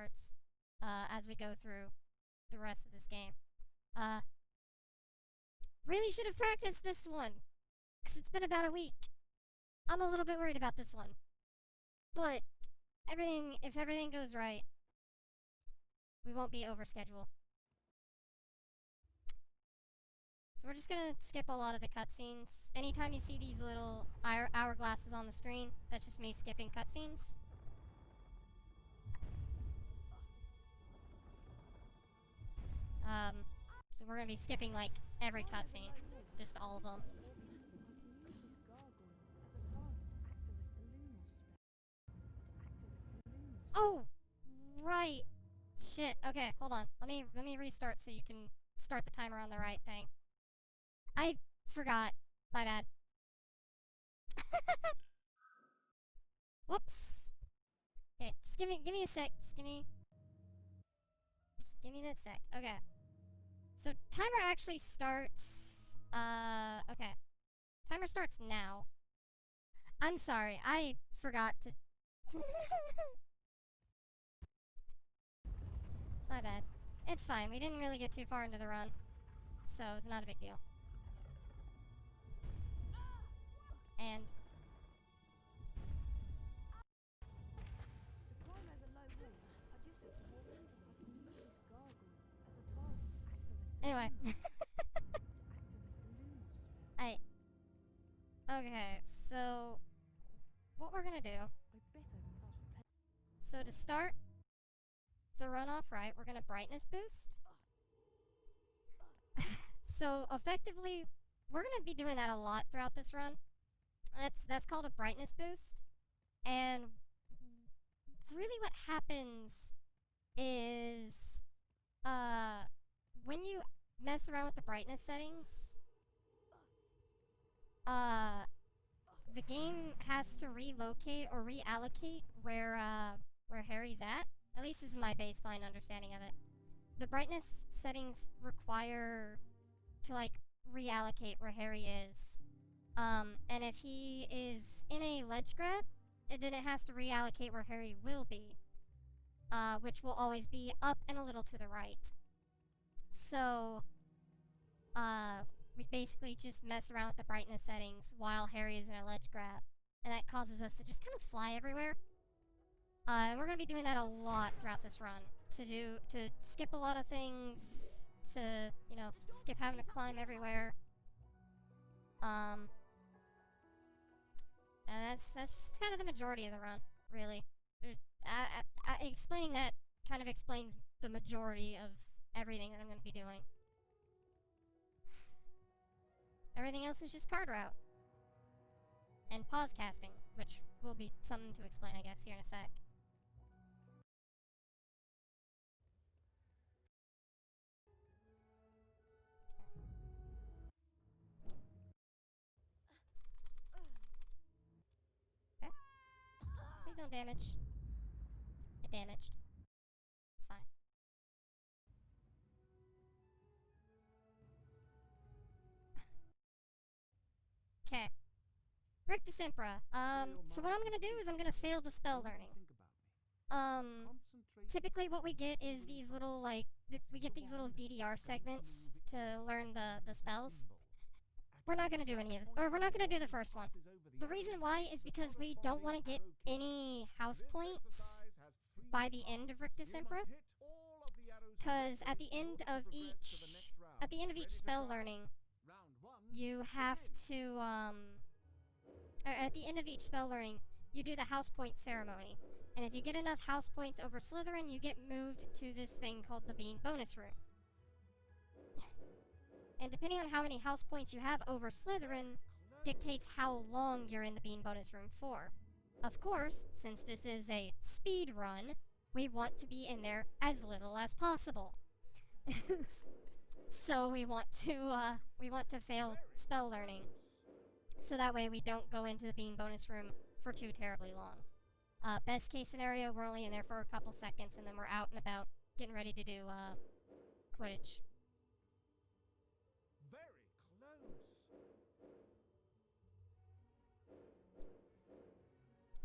starts as we go through the rest of this game. Really should have practiced this one, because it's been about a week. I'm a little bit worried about this one. But if everything goes right, we won't be over schedule. So we're just gonna skip a lot of the cutscenes. Anytime you see these little hourglasses on the screen, that's just me skipping cutscenes. So we're gonna be skipping like every cutscene, just all of them. Oh, right. Shit. Okay, hold on. Let me restart so you can start the timer on the right thing. I forgot. My bad. Whoops. Okay, just give me a sec. Just give me that sec. Okay. So timer actually starts. Okay. Timer starts now. I'm sorry. I forgot to. My bad. It's fine. We didn't really get too far into the run, so it's not a big deal. And anyway. Okay, so what we're gonna do. So to start the run off right, we're gonna brightness boost. So effectively, we're gonna be doing that a lot throughout this run. That's called a brightness boost. And really what happens is when you mess around with the brightness settings, the game has to relocate or reallocate where Harry's at. At least this is my baseline understanding of it. The brightness settings require to like reallocate where Harry is. And if he is in a ledge grab, then it has to reallocate where Harry will be, which will always be up and a little to the right. So, we basically just mess around with the brightness settings while Harry is in a ledge grab, and that causes us to just kind of fly everywhere. And we're gonna be doing that a lot throughout this run. To skip a lot of things, to, you know, skip having to climb everywhere. And that's just kind of the majority of the run, really. Explaining that kind of explains the majority of everything that I'm going to be doing. Everything else is just card route. And pause casting, which will be something to explain, I guess, here in a sec. Okay. Please don't damage. It damaged. It's fine. Okay. Rictus Impra. So what I'm gonna do is I'm gonna fail the spell learning. Typically what we get is these little, like, we get these little DDR segments to learn the spells. We're not gonna do any of it, or we're not gonna do the first one. The reason why is because we don't want to get any house points by the end of Rictus Impra. Because at the end of each spell learning, you have to, at the end of each spell learning, you do the house point ceremony. And if you get enough house points over Slytherin, you get moved to this thing called the Bean bonus room. And depending on how many house points you have over Slytherin, dictates how long you're in the Bean bonus room for. Of course, since this is a speed run, we want to be in there as little as possible. So we want to fail spell learning. So that way we don't go into the Bean bonus room for too terribly long. Best case scenario, we're only in there for a couple seconds and then we're out and about, getting ready to do, Quidditch.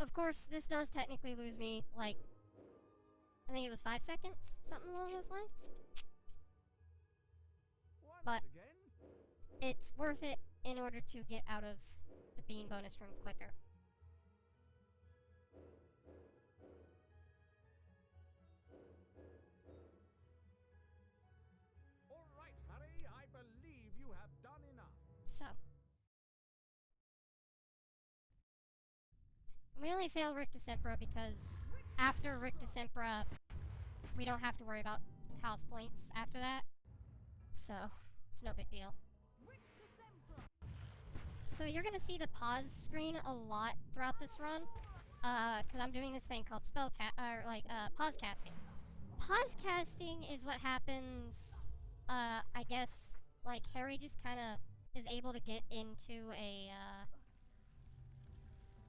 Of course, this does technically lose me, like, I think it was 5 seconds, something along those lines. But it's worth it in order to get out of the bean bonus room quicker. All right, Harry, I believe you have done enough. So. We only failed Rick DeSempra because after Rick DeSempra, we don't have to worry about house points after that. So, it's no big deal. So you're gonna see the pause screen a lot throughout this run, because I'm doing this thing called pause casting. Pause casting is what happens, I guess, like, Harry just kinda is able to get into a,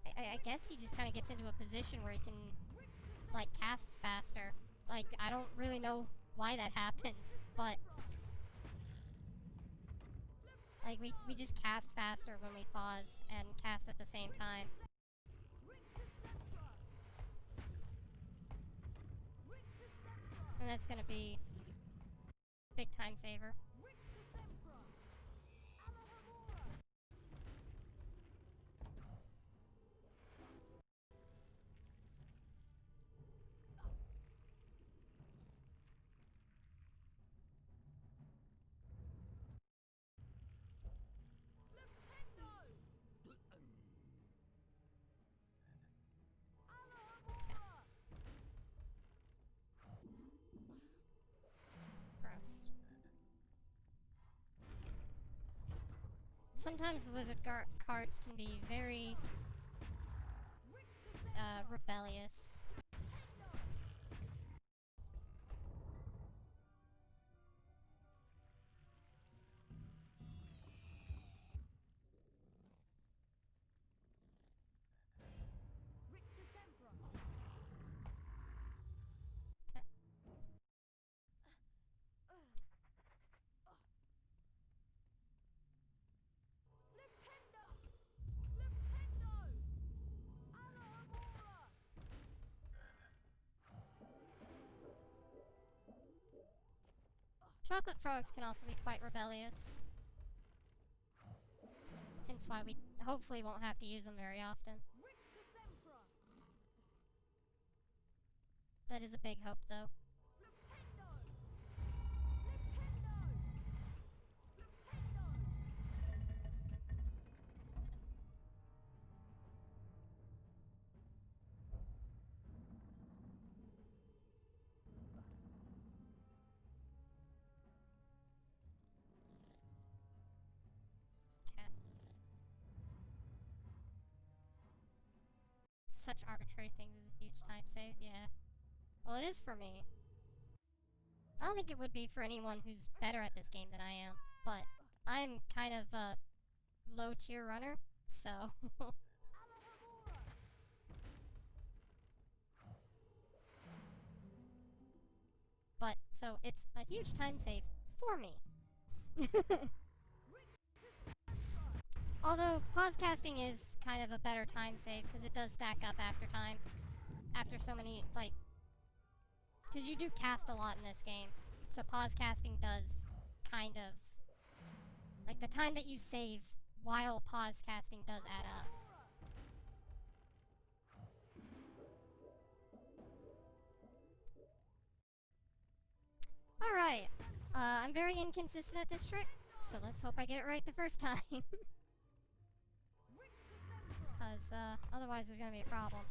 I guess he just kinda gets into a position where he can, like, cast faster. Like, I don't really know why that happens, but like, we just cast faster when we pause and cast at the same time. And that's gonna be a big time saver. Gross. Sometimes the lizard carts can be very rebellious. Chocolate frogs can also be quite rebellious. Hence why we hopefully won't have to use them very often. That is a big hope, though. Okay. Such arbitrary things as a huge time save, yeah. Well, it is for me. I don't think it would be for anyone who's better at this game than I am, but I'm kind of a low-tier runner, so... But, so, it's a huge time save for me. Although, pause casting is kind of a better time save, because it does stack up after time. After so many, like... Because you do cast a lot in this game. So pause casting does kind of... Like, the time that you save while pause casting does add up. Alright. I'm very inconsistent at this trick, so let's hope I get it right the first time. Because, otherwise there's gonna be a problem.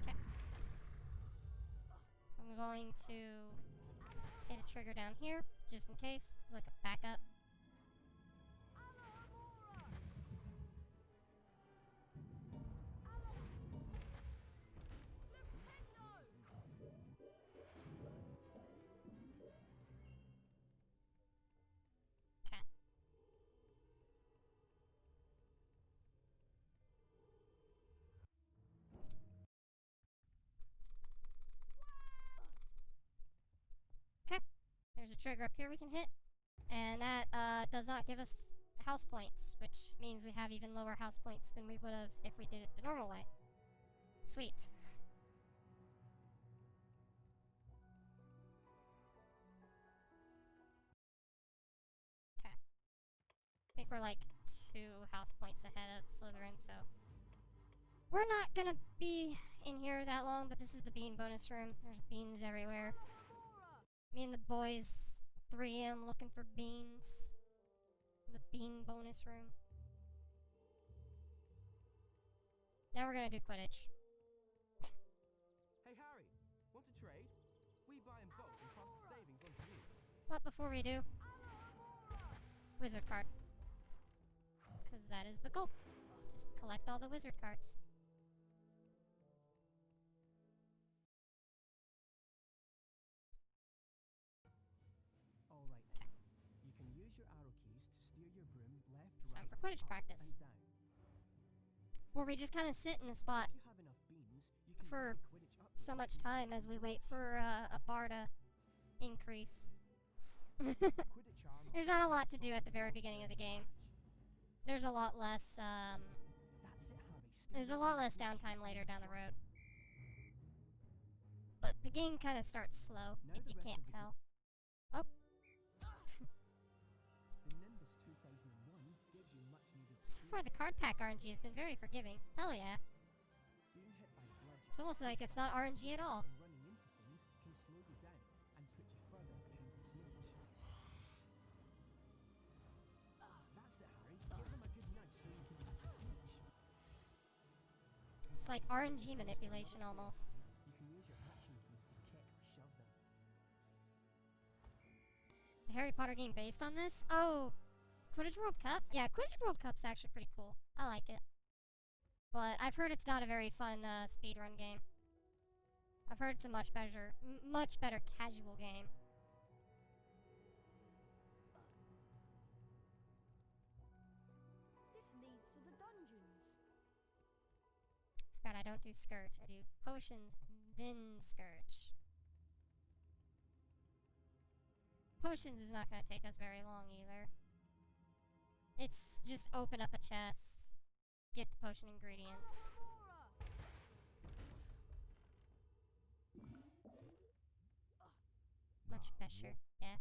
Okay. So I'm going to hit a trigger down here, just in case. It's like a backup. Okay. Okay. There's a trigger up here we can hit. And that, does not give us house points, which means we have even lower house points than we would have if we did it the normal way. Sweet. think we're like 2 house points ahead of Slytherin, so we're not gonna be in here that long, but this is the bean bonus room. There's beans everywhere. Me and the boys, 3M, looking for beans. The bean bonus room. Now we're gonna do Quidditch. Hey Harry, want to trade? We buy in bulk and pass the savings on to you. But before we do, wizard card. Because that is the goal. Just collect all the wizard cards. Alright then. You can use your arrow keys to steer your broom left, It's time right, for Quidditch up, practice. and down. Where we just kind of sit in a spot If you have enough beans, you can for buy Quidditch upgrades so much and time as we wait for a bar to increase. Quidditch armor. There's not a lot to do at the very beginning of the game. There's a lot less, That's it, Harry. there's a lot less downtime later down the road. But the game kind of starts slow, Now if the you rest can't of the tell. Oh, The Nimbus 2001 gives you much needed so speed. far the card pack RNG has been very forgiving. Hell yeah. Being hit by bludgeons It's almost like it's not RNG at all. and running into things can slow you down and put you further behind the stage. That's it, Harry. Give them a good nudge so you can reach the stage. It's like RNG manipulation almost. You can use your action keys to kick or shove them. The Harry Potter game based on this? Oh, Quidditch World Cup? Yeah, Quidditch World Cup's actually pretty cool. I like it. But I've heard it's not a very fun speedrun game. I've heard it's a much better casual game. This leads to the dungeons. Forgot I don't do Scourge. I do potions and then Scourge. Potions is not going to take us very long either. It's just open up a chest, get the potion ingredients. Much better, yeah.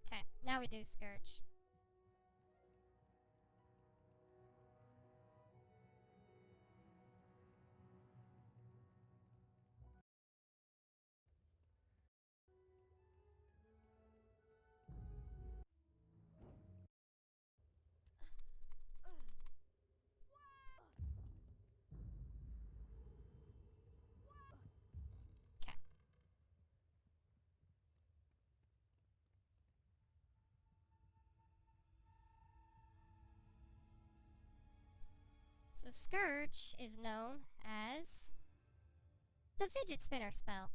Okay, now we do Scourge. Okay. So Scourge is known as the fidget spinner spell.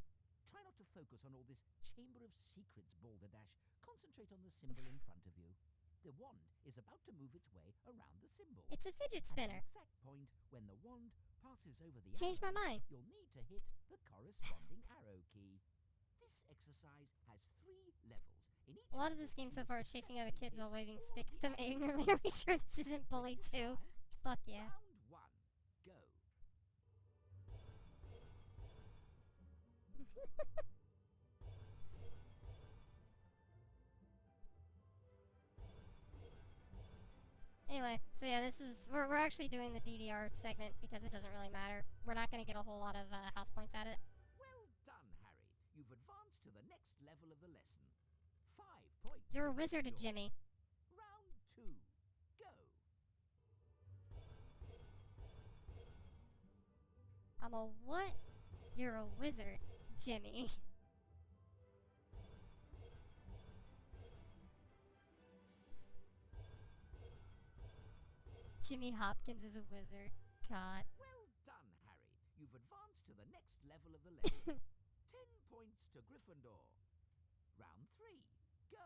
Try not to focus on all this Chamber of Secrets, Balderdash. Concentrate on the symbol in front of you. The wand is about to move its way around the symbol. It's a fidget At spinner. the exact point when the wand passes over the Changed my arrow, mind. you'll need to hit the corresponding arrow key. This exercise has 3 levels. In each A lot of this game so far is chasing other kids while waving a stick at them angrily. Are we sure this isn't Bully 2? Fuck yeah. Round 1, go. Anyway, so yeah, we're actually doing the DDR segment because it doesn't really matter. We're not gonna get a whole lot of house points at it. Well done, Harry. You've advanced to the next level of the lesson. 5 points. You're a to wizard, Gryffindor. Jimmy. Round 2, go. I'm a what? You're a wizard, Jimmy. Jimmy Hopkins is a wizard. God. Well done, Harry. You've advanced to the next level of the lesson. 10 points to Gryffindor. Round 3, go.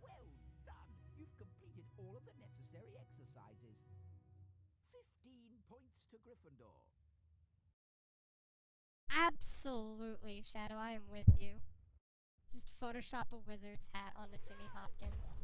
Well done. You've completed all of the necessary exercises. 15 points to Gryffindor. Absolutely, Shadow, I am with you. Just Photoshop a wizard's hat onto Jimmy Hopkins.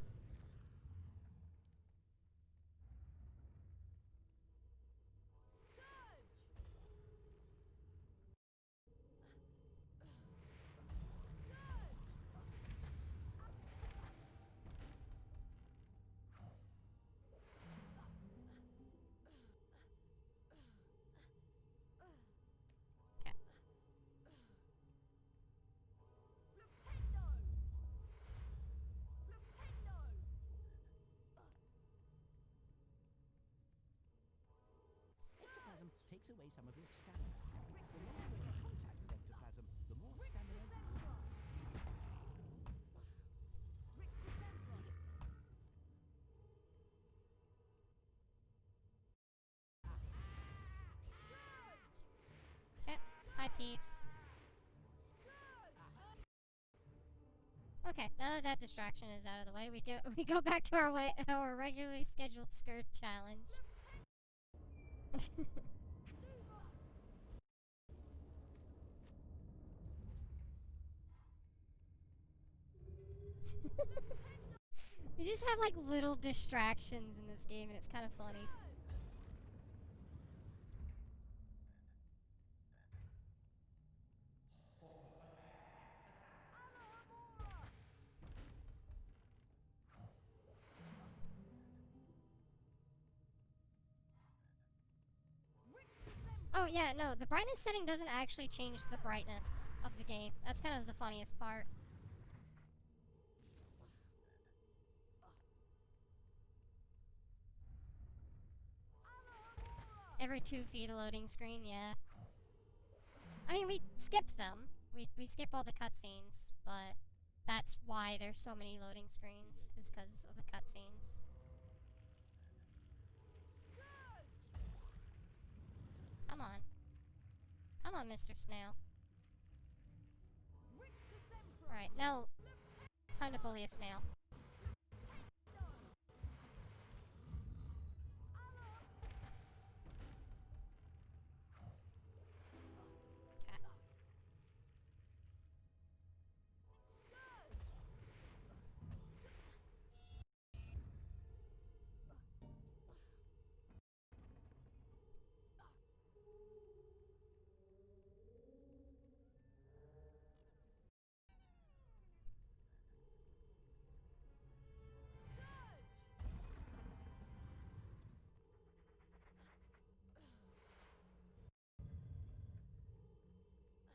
Ectoplasm takes away some of your stamina. The more you're in contact with ectoplasm, the more stamina you lose. Okay, hi peeps. Okay, now that that distraction is out of the way, we go back to our regularly scheduled skirt challenge. We just have like little distractions in this game, and it's kind of funny. Oh yeah, no, the brightness setting doesn't actually change the brightness of the game. That's kind of the funniest part. Every 2 feet a loading screen, yeah. I mean, we skip them. We skip all the cutscenes, but that's why there's so many loading screens, is because of the cutscenes. Come on. Come on, Mr. Snail. Alright, now, time to bully a snail. Cat.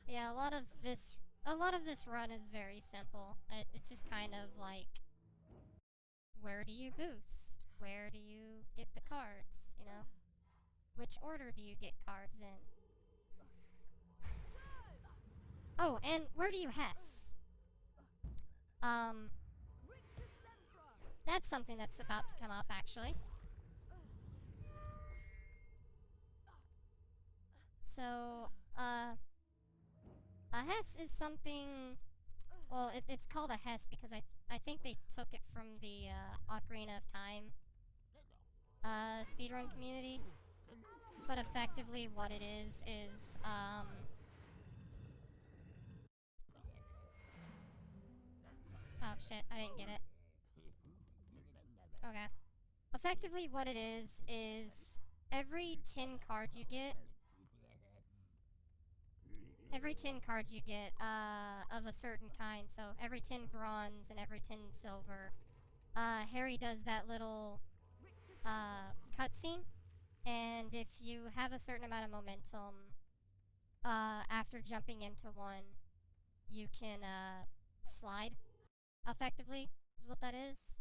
Yeah, a lot of this run is very simple. It's just kind of like, where do you boost? Where do you get the cards, you know? Which order do you get cards in? Oh, and where do you Hess? That's something that's about to come up, actually. So, a Hess is something... Well, it's called a Hess because I think they took it from the, Ocarina of Time, speedrun community. But effectively what it is, oh shit, I didn't get it. Okay. Effectively what it is every 10 cards you get, of a certain kind, so every 10 bronze and every 10 silver, Harry does that little, cutscene, and if you have a certain amount of momentum, after jumping into one, you can, slide, effectively, is what that is.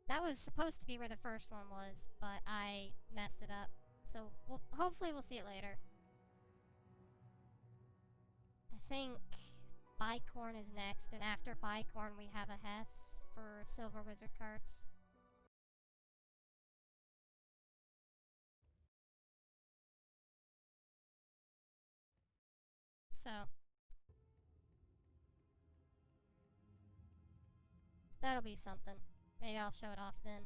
That was supposed to be where the first one was, but I messed it up. So, hopefully we'll see it later. I think Bicorn is next, and after Bicorn we have a Hess for Silver Wizard cards. So, that'll be something. Maybe I'll show it off then.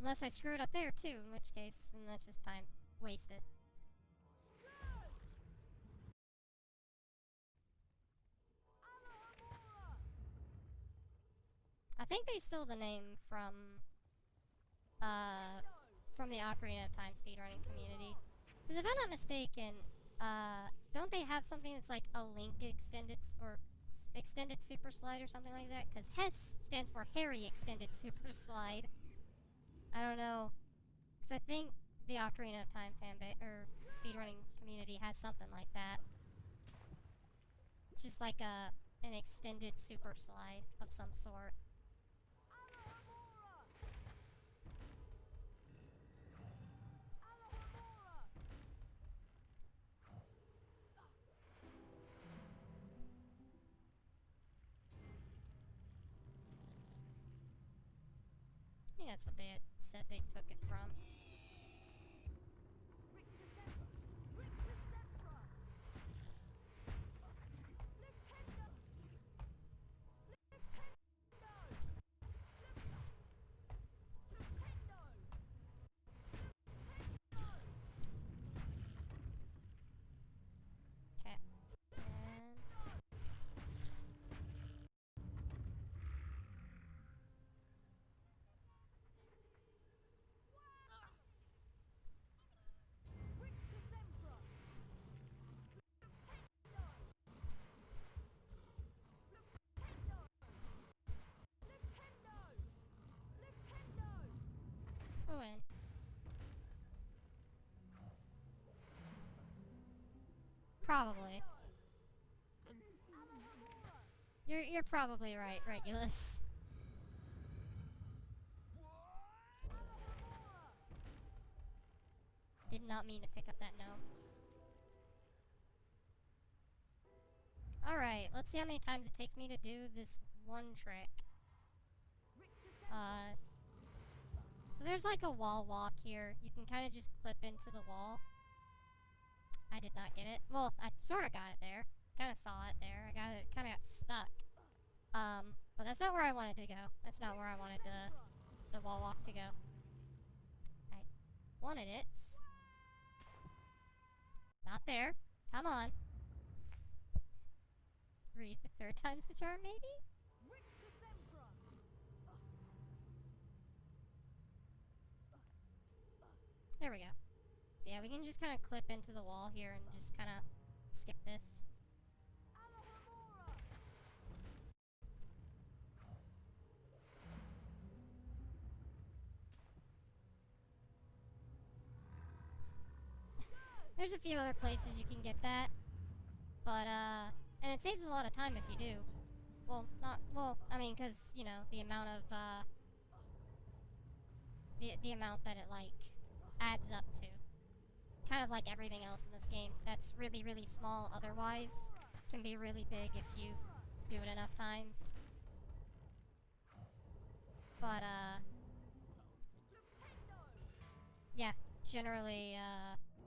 Unless I screw it up there too, in which case, then that's just time wasted. I think they stole the name from the Ocarina of Time speedrunning community. Because if I'm not mistaken, don't they have something that's like a Link extended super slide or something like that? Because HES stands for Harry Extended Super Slide. I don't know. Because I think the Ocarina of Time speedrunning community has something like that. Just like an extended super slide of some sort. I think that's what they had said they took it from. Okay. And oh, and probably. You're probably right, Regulus. Did not mean to pick up that gnome. Alright, let's see how many times it takes me to do this one trick. So there's like a wall walk here. You can kind of just clip into the wall. I did not get it. Well, I sort of got it there. Kind of saw it there. I got it. Kind of got stuck. But that's not where I wanted to go. That's not where I wanted the wall walk to go. I wanted it. Not there. Come on. Third time's the charm, maybe? There we go. So yeah, we can just kind of clip into the wall here and just kind of skip this. There's a few other places you can get that, but and it saves a lot of time if you do. I mean, cause you know the amount of the amount that it like adds up to. Kind of like everything else in this game that's really, really small otherwise can be really big if you do it enough times. But, yeah, generally,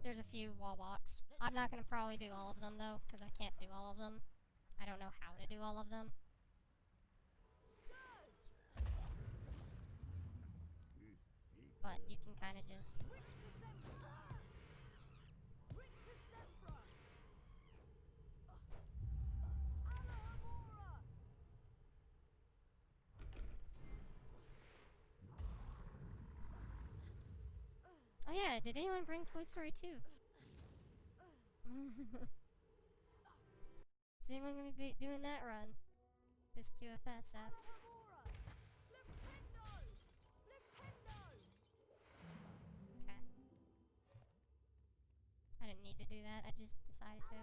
there's a few wall walks. I'm not gonna probably do all of them, though, because I can't do all of them. I don't know how to do all of them. But you can kind of just... Oh yeah, did anyone bring Toy Story 2? Is anyone gonna be doing that run? This QFS app? Okay. I didn't need to do that, I just decided to.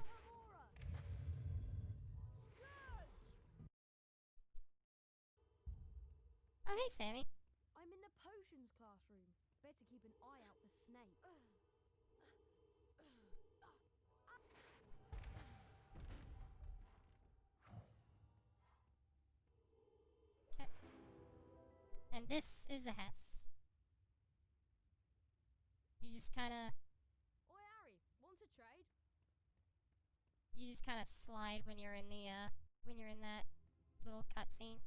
Oh hey Sammy. I'm in the potions classroom. Better keep an eye out for Snape. Okay. And this is a HES. You just kinda... Oi Harry, want to trade? You just kinda slide when you're in the, when you're in that little cutscene.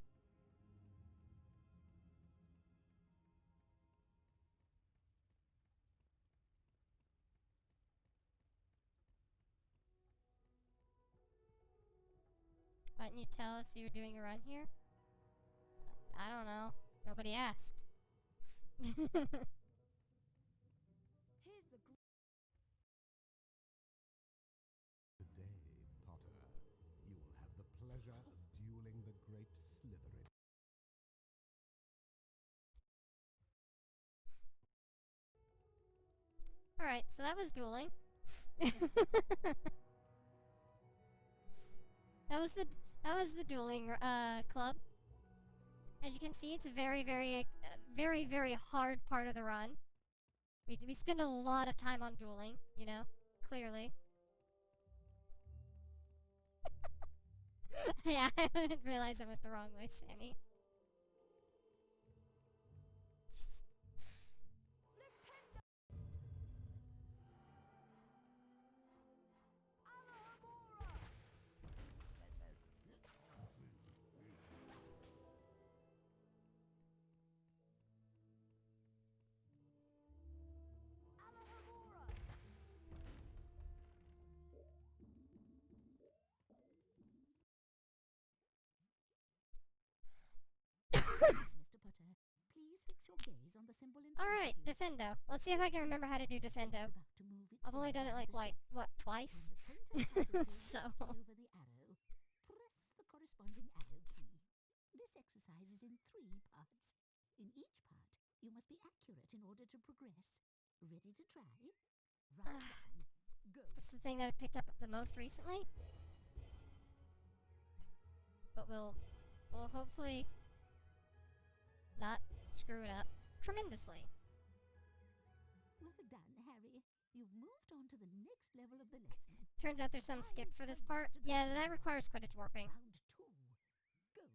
Why didn't you tell us you were doing a run here? I don't know. Nobody asked. Here's the Today, Potter, you will have the pleasure of dueling the great Slytherin. Alright, so that was dueling. That was the dueling club. As you can see, it's a very, very hard part of the run. We spend a lot of time on dueling, you know, clearly. Yeah, I didn't realize I went the wrong way, Sammy. Mr. Potter, please fix your gaze on the symbol in front Alright, of you. Defendo. Let's see if I can remember how to do Defendo. It's about to move its I've only way done it around the like, shape. what, twice? When the pointer passes So... directly over the arrow, press the corresponding arrow key. This exercise is in 3 parts. In each part, you must be accurate in order to progress. Ready to try? Round 1. Go. That's the thing that I've picked up the most recently. But we'll hopefully not screw it up tremendously. Well done, Harry. You've moved on to the next level of the lesson. Turns out there's some skip for this part. Yeah, that requires Quidditch warping. Round 2. Go.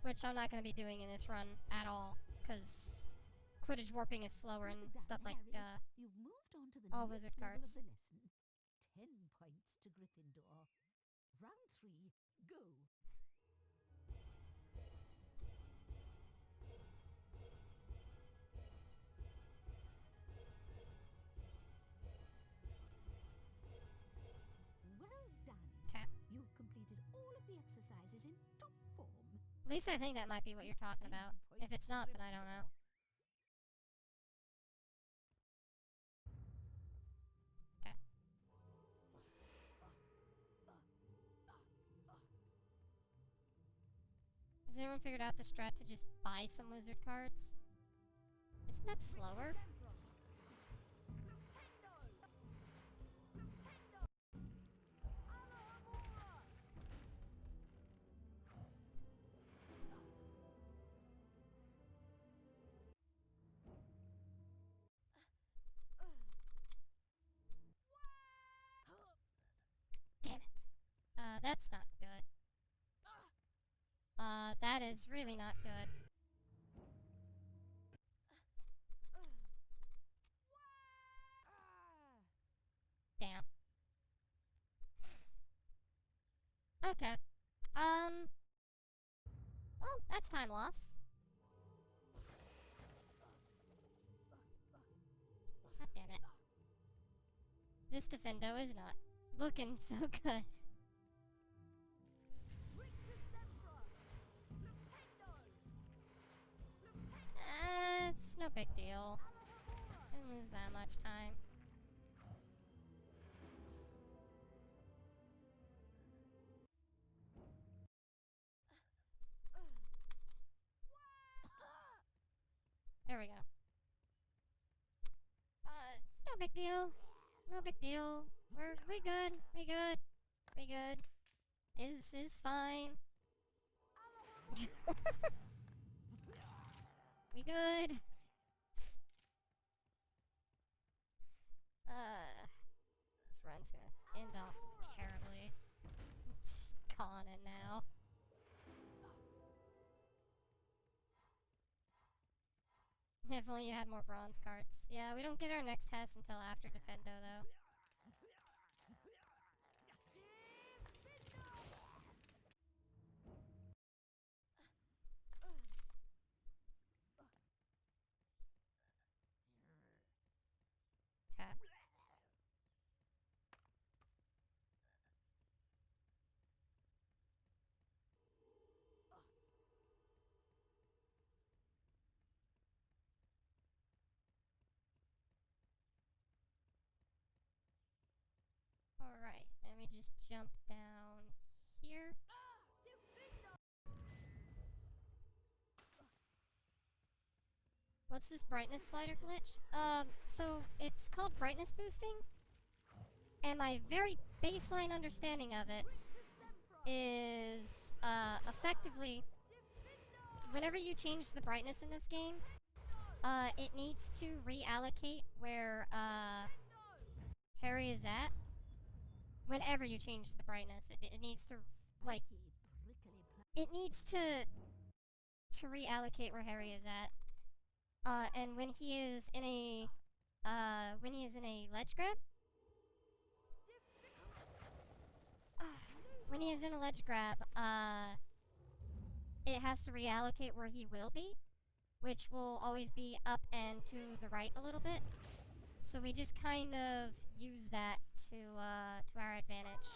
Which I'm not going to be doing in this run at all. Because Quidditch warping is slower and Well done, stuff like, Harry. You've moved on to the all next wizard level cards. of the lesson. 10 points to Gryffindor. Round 3. Go. Well done. 'Kay. You've completed all of the exercises in top form. At least I think that might be what you're talking 10 about. If points it's to not, then I don't know. Gryffindor. Okay. Has anyone figured out the strat to just buy some wizard cards? Isn't that slower? Damn it. That's not good. That is really not good. Damn. Okay. Well, that's time loss. God damn it. This Defendo is not looking so good. It's no big deal. Didn't lose that much time. There we go. It's no big deal. No big deal. We good. We good. We good. Is fine. We good. This run's gonna end off terribly. Just calling it now. If only you had more bronze cards. Yeah, we don't get our next test until after Defendo, though. me just jump down here. What's this brightness slider glitch? So it's called brightness boosting, and my very baseline understanding of it is, effectively, whenever you change the brightness in this game, it needs to reallocate where, Harry is at. Whenever you change the brightness, it needs to, like, it needs to reallocate where Harry is at. And when he is in a ledge grab, when he is in a ledge grab, it has to reallocate where he will be, which will always be up and to the right a little bit. So we just kind of use that to our advantage.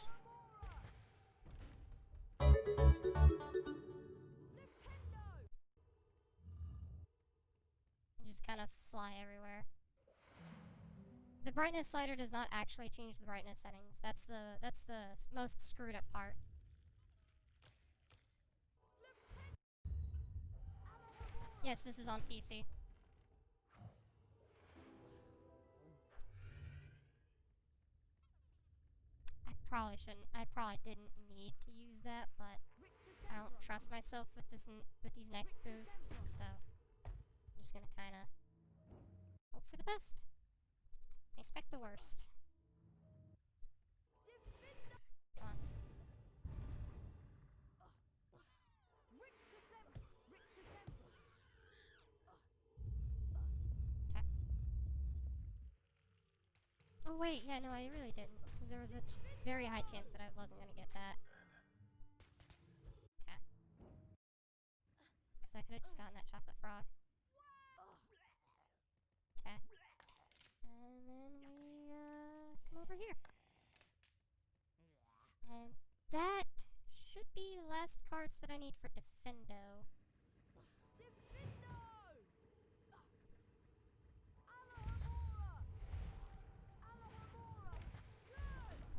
And just kind of fly everywhere. The brightness slider does not actually change the brightness settings. That's the most screwed up part. Yes, this is on PC. I probably didn't need to use that, but I don't trust myself with these next boosts, so I'm just gonna kind of hope for the best. Expect the worst. Come on. Okay. Oh wait, yeah, no, I really didn't, because there was a very high chance that I wasn't gonna get that. Okay. Because I could have just gotten that chocolate frog. Okay. And then we, come over here. And that should be the last cards that I need for Defendo.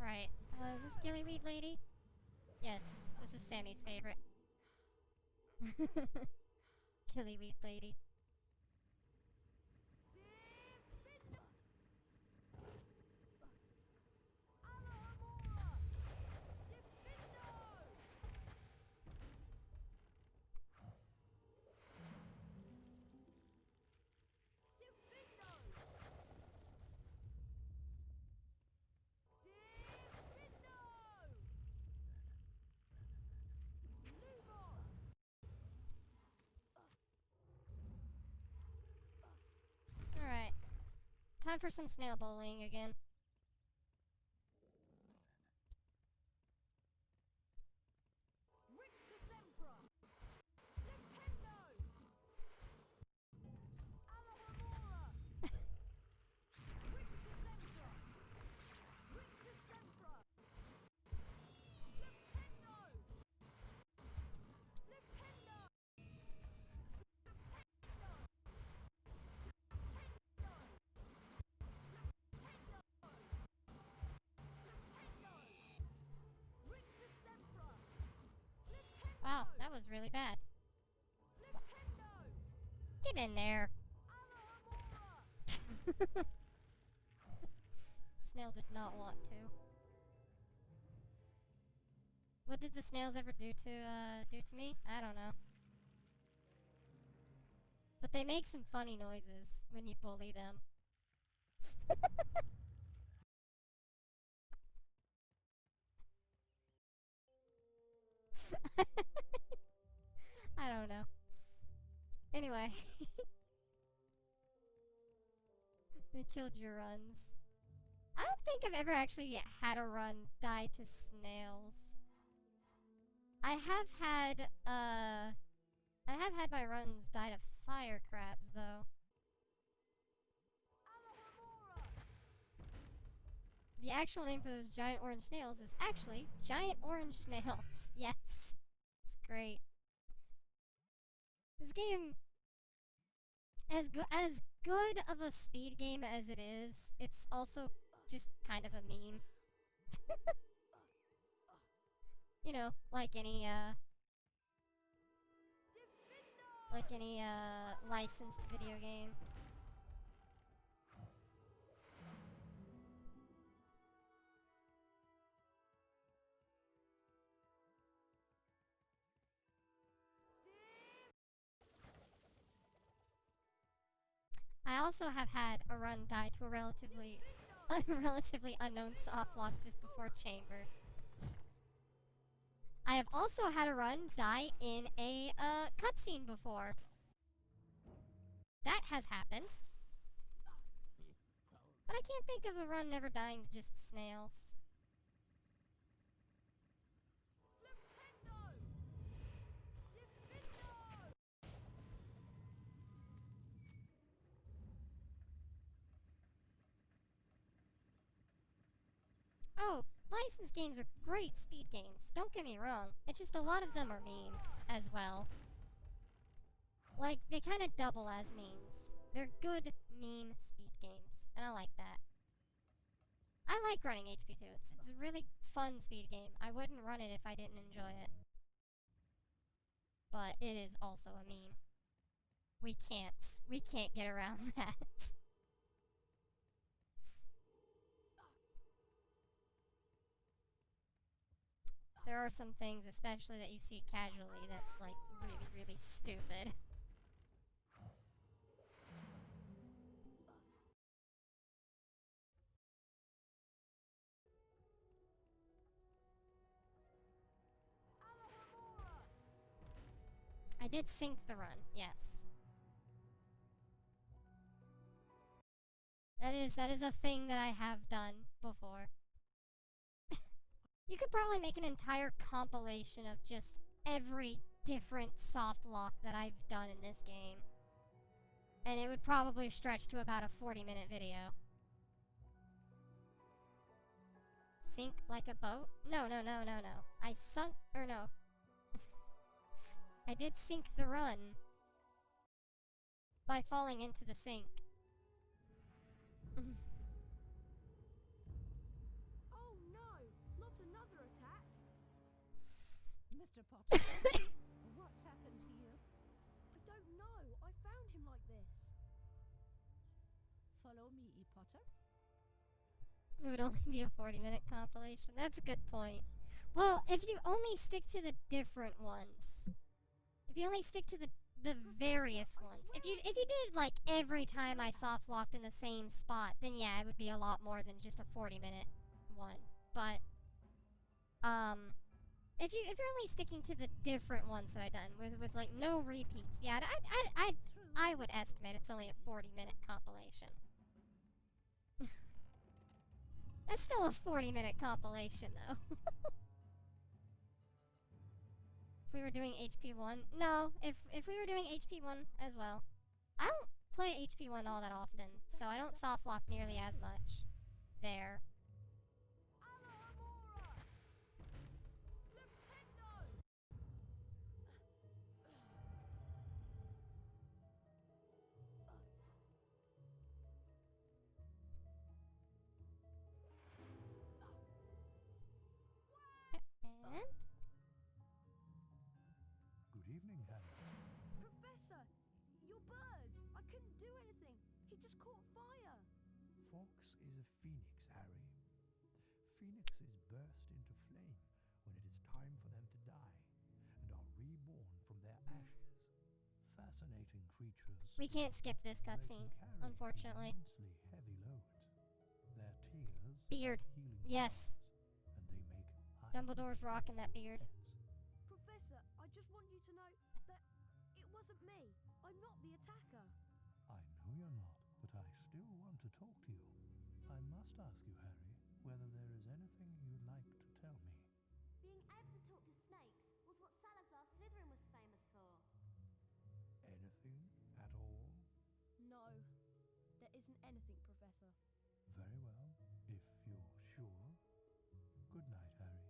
Right. Is this Gillyweed Lady? Yes, this is Sammy's favorite. Gillyweed Lady. Alright. Time for some snail bowling again. Wow, that was really bad. Get in there. Snail did not want to. What did the snails ever do to me? I don't know. But they make some funny noises when you bully them. I don't know. Anyway. They killed your runs. I don't think I've ever actually had a run die to snails. I have had my runs die to fire crabs, though. The actual name for those giant orange snails is actually giant orange snails. Yes. It's great. This game, as good of a speed game as it is, it's also just kind of a meme. You know, like any licensed video game. I also have had a run die to a relatively unknown soft lock just before chamber. I have also had a run die in a cutscene before. That has happened. But I can't think of a run never dying to just snails. Oh, licensed games are great speed games. Don't get me wrong. It's just a lot of them are memes as well. Like, they kind of double as memes. They're good meme speed games, and I like that. I like running HP2. It's a really fun speed game. I wouldn't run it if I didn't enjoy it. But it is also a meme. We can't get around that. There are some things, especially that you see casually, that's like really, really stupid. I did sync the run, yes. That is a thing that I have done before. You could probably make an entire compilation of just every different soft lock that I've done in this game. And it would probably stretch to about a 40-minute video. Sink like a boat? No. I sunk, or no. I did sink the run by falling into the sink. Oh no! Not another attack! Mr. Potter, what's happened to you? I don't know. I found him like this. Follow me, Potter. It would only be a 40-minute compilation. That's a good point. Well, if you only stick to the different ones, if you only stick to the various ones, if you did like every time I soft locked in the same spot, then yeah, it would be a lot more than just a 40-minute one. But if you're only sticking to the different ones that I've done with like no repeats, yeah, I would estimate it's only a 40-minute compilation. That's still a 40-minute compilation, though. If we were doing HP1... No, if we were doing HP1 as well. I don't play HP1 all that often, so I don't soft lock nearly as much there. And... Good evening, Harry. Professor! Your bird! I couldn't do anything. He just caught fire. Fox is a phoenix, Harry. Phoenixes burst into flame when it is time for them to die, and are reborn from their ashes. Fascinating creatures. We can't skip this They can cutscene, carry unfortunately. immensely heavy loads. Their tears Beard. are healing Yes. powers, and they make Dumbledore's rocking that beard. Professor, I just want you to know that it wasn't me. I'm not the attacker. I know you're not, but I still want to talk to you. I must ask you, Harry, whether there is anything you'd like to tell me. Being able to talk to snakes was what Salazar Slytherin was famous for. Anything at all? No, there isn't anything, Professor. Very well, if you're sure. Good night, Harry.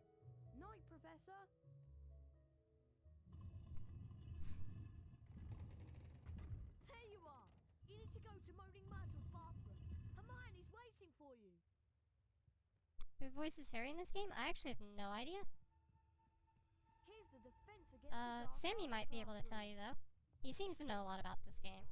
Night, Professor! There you are! You need to go to Moaning Myrtle's bathroom. Hermione's waiting for you. Who voices Harry in this game? I actually have no idea. Sammy might be able to tell you, though. He seems to know a lot about this game.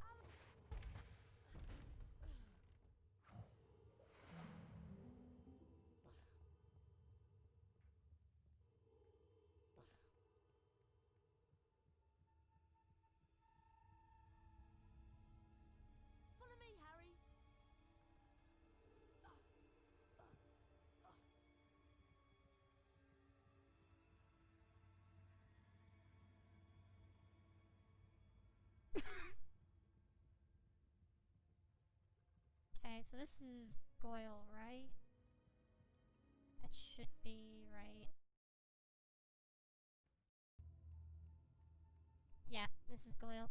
Follow me, Harry. Okay, so this is Goyle, right? That should be right. Yeah, this is Goyle.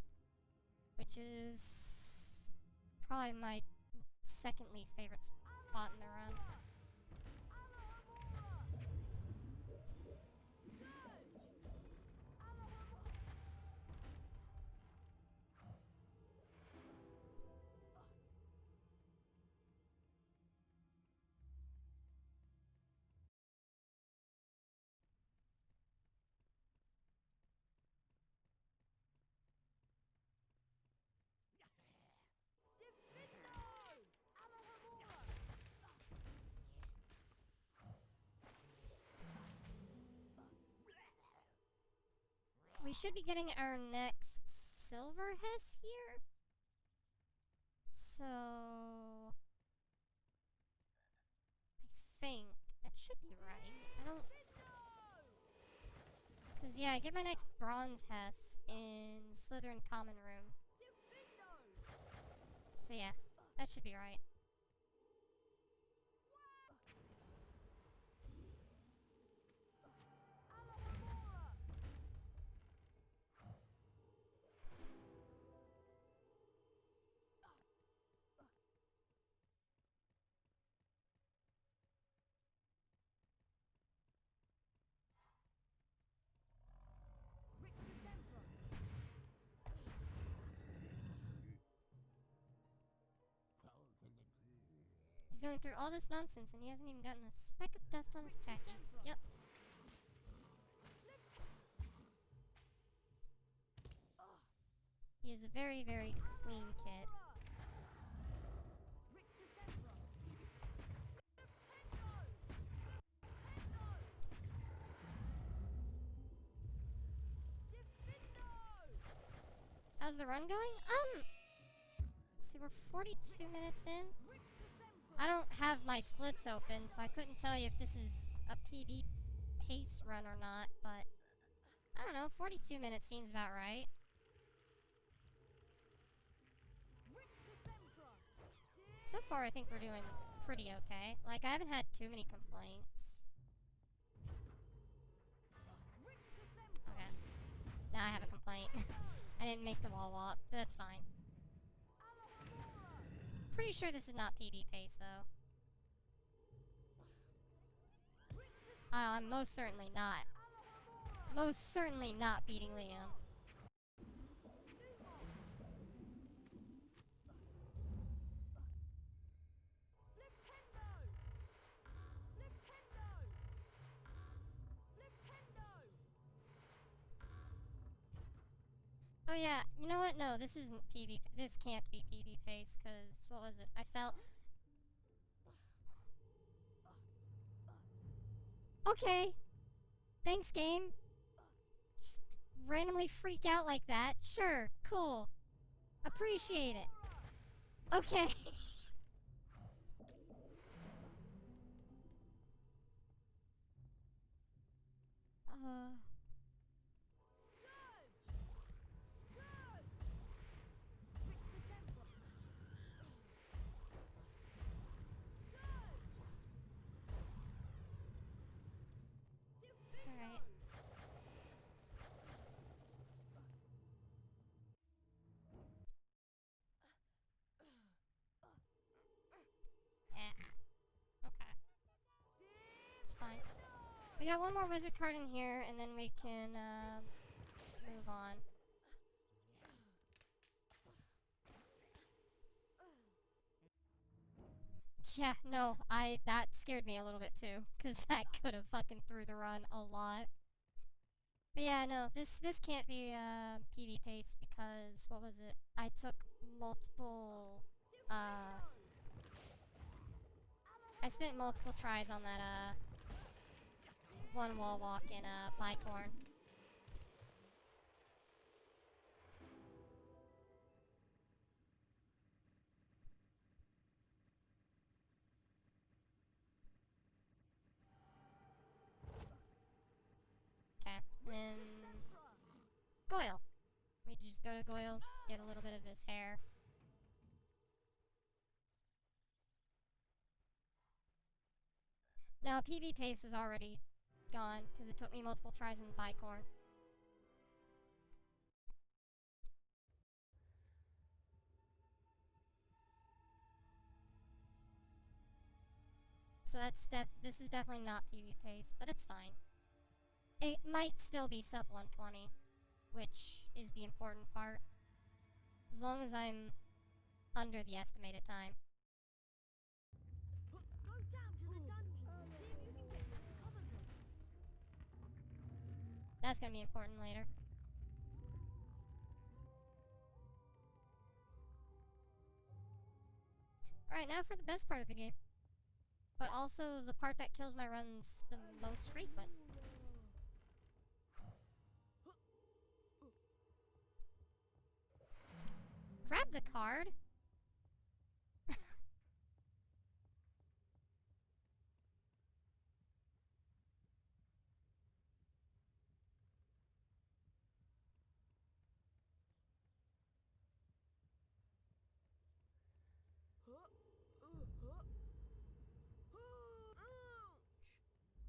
Which is probably my second least favorite spot in the run. We should be getting our next silver Hess here. So I think that should be right. I don't. Cause yeah, I get my next bronze Hess in Slytherin Common Room. So yeah, that should be right. He's going through all this nonsense and he hasn't even gotten a speck of dust on his khakis. Yep. He is a very, very clean kid. How's the run going? See, we're 42 minutes in. I don't have my splits open, so I couldn't tell you if this is a PB pace run or not, but I don't know, 42 minutes seems about right. So far, I think we're doing pretty okay. Like, I haven't had too many complaints. Okay. Now I have a complaint. I didn't make the wall walk. That's fine. Pretty sure this is not PB pace, though. I'm most certainly not. Most certainly not beating Liam. Oh yeah, you know what? No, this isn't PB. This can't be PB pace, cause what was it? I felt. Okay. Thanks, game. Just randomly freak out like that. Sure, cool. Appreciate it. Okay. Alright. Okay. It's fine. We got one more wizard card in here, and then we can, move on. Yeah, no, that scared me a little bit too, cause that could have fucking threw the run a lot. But yeah, no, this can't be PV pace because what was it? I took multiple I spent multiple tries on that one wall walk in Bicorn. Okay, then Goyle. We just go to Goyle, get a little bit of his hair. Now, PV pace was already gone because it took me multiple tries in Bicorn. So this is definitely not PV pace, but it's fine. It might still be sub 120, which is the important part. As long as I'm under the estimated time. Go down to the dungeon. See if you can get to the common room. That's gonna be important later. Alright, now for the best part of the game. But also the part that kills my runs the most frequent. Grab the card?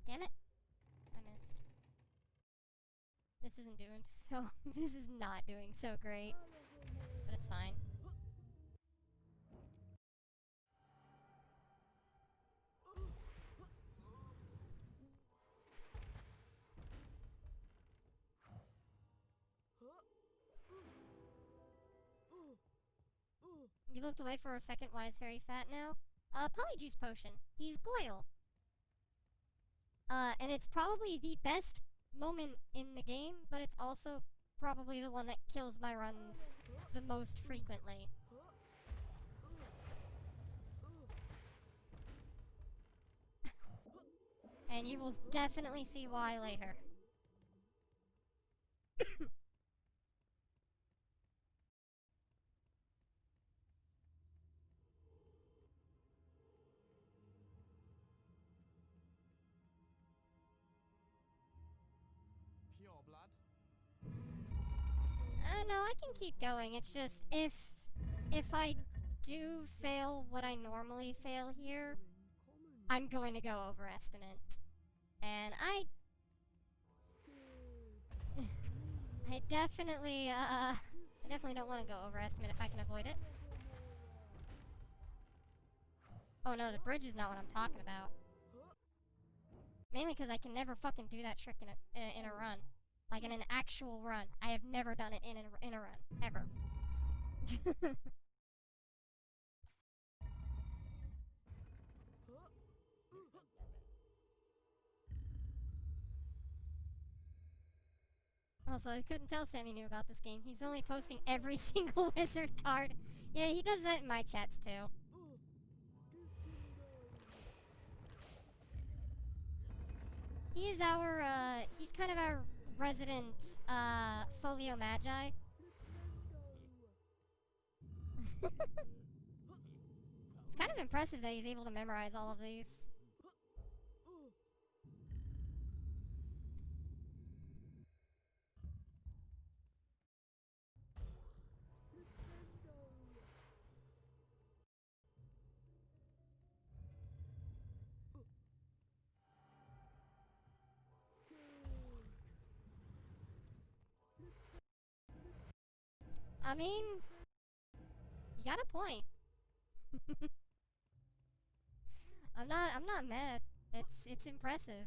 Damn it. I missed. This isn't doing so... this is not doing so great. But it's fine. You looked away for a second. Why is Harry fat now? Polyjuice potion. He's Goyle. And it's probably the best moment in the game, but it's also probably the one that kills my runs the most frequently. And you will definitely see why later. Pure blood. No, I can keep going. It's just, if I do fail what I normally fail here, I'm going to go overestimate. And I definitely, I definitely don't want to go overestimate if I can avoid it. Oh no, the bridge is not what I'm talking about. Mainly because I can never fucking do that trick in a run. Like in an actual run. I have never done it in a run. Ever. Also, I couldn't tell Sammy knew about this game. He's only posting every single wizard card. Yeah, he does that in my chats too. He is our, he's kind of our resident, Folio Magi. It's kind of impressive that he's able to memorize all of these. I mean, you got a point. I'm not mad. It's impressive.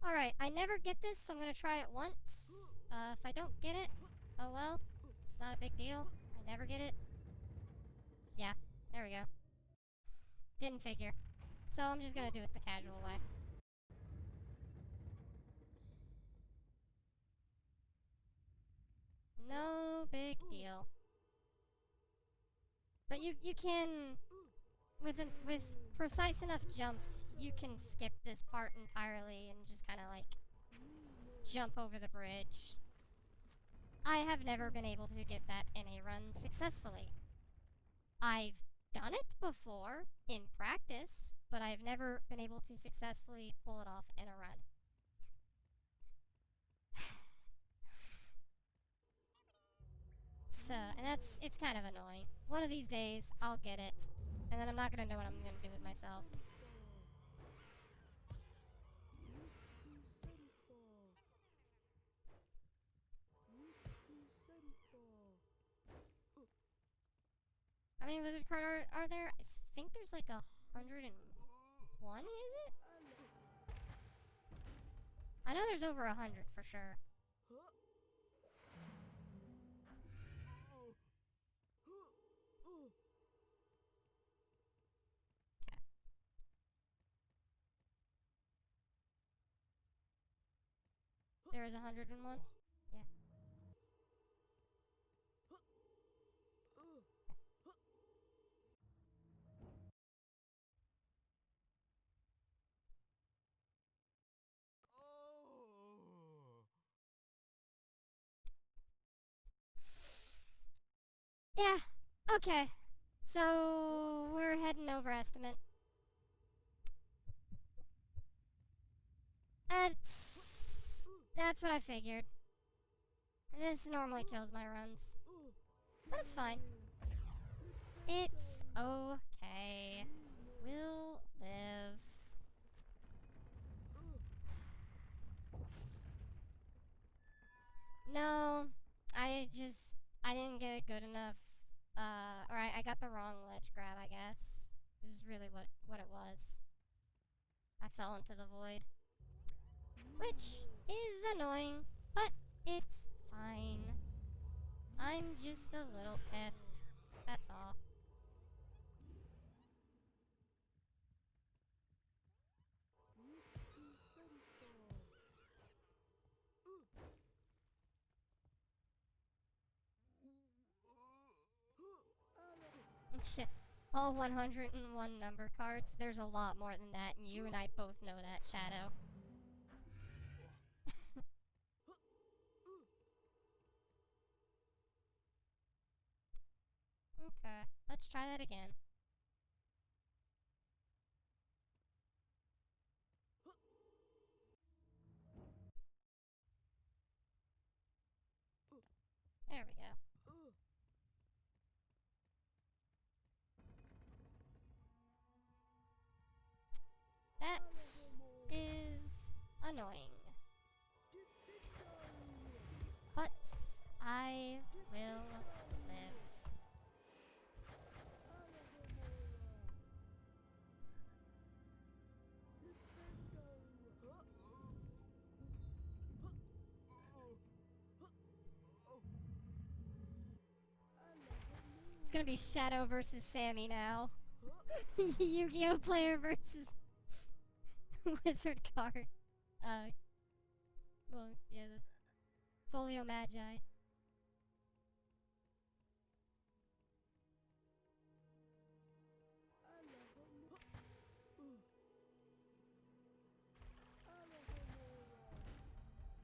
Alright, I never get this, so I'm gonna try it once. If I don't get it, oh well. It's not a big deal. I never get it. Yeah, there we go. Didn't figure. So I'm just gonna do it the casual way. No big deal. But you can, with precise enough jumps, you can skip this part entirely and just kind of like jump over the bridge. I have never been able to get that in a run successfully. I've done it before in practice, but I've never been able to successfully pull it off in a run. So, and it's kind of annoying. One of these days, I'll get it, and then I'm not gonna know what I'm gonna do with myself. How many lizard card are there? I think there's like 101, is it? I know there's over 100 for sure. Okay. There is 101? Yeah. Yeah, okay. So, we're heading over estimate. That's what I figured. This normally kills my runs. That's fine. It's okay. We'll live. No, I didn't get it good enough. Or I got the wrong ledge grab, I guess. This is really what it was. I fell into the void. Which is annoying, but it's fine. I'm just a little piffed. That's all. All 101 number cards. There's a lot more than that, and you and I both know that, Shadow. Okay, let's try that again. There we go. That is annoying. But I will live. It's gonna be Shadow versus Sammy now. Yu-Gi-Oh! Player versus Wizard card. Well, yeah, the Folio Magi.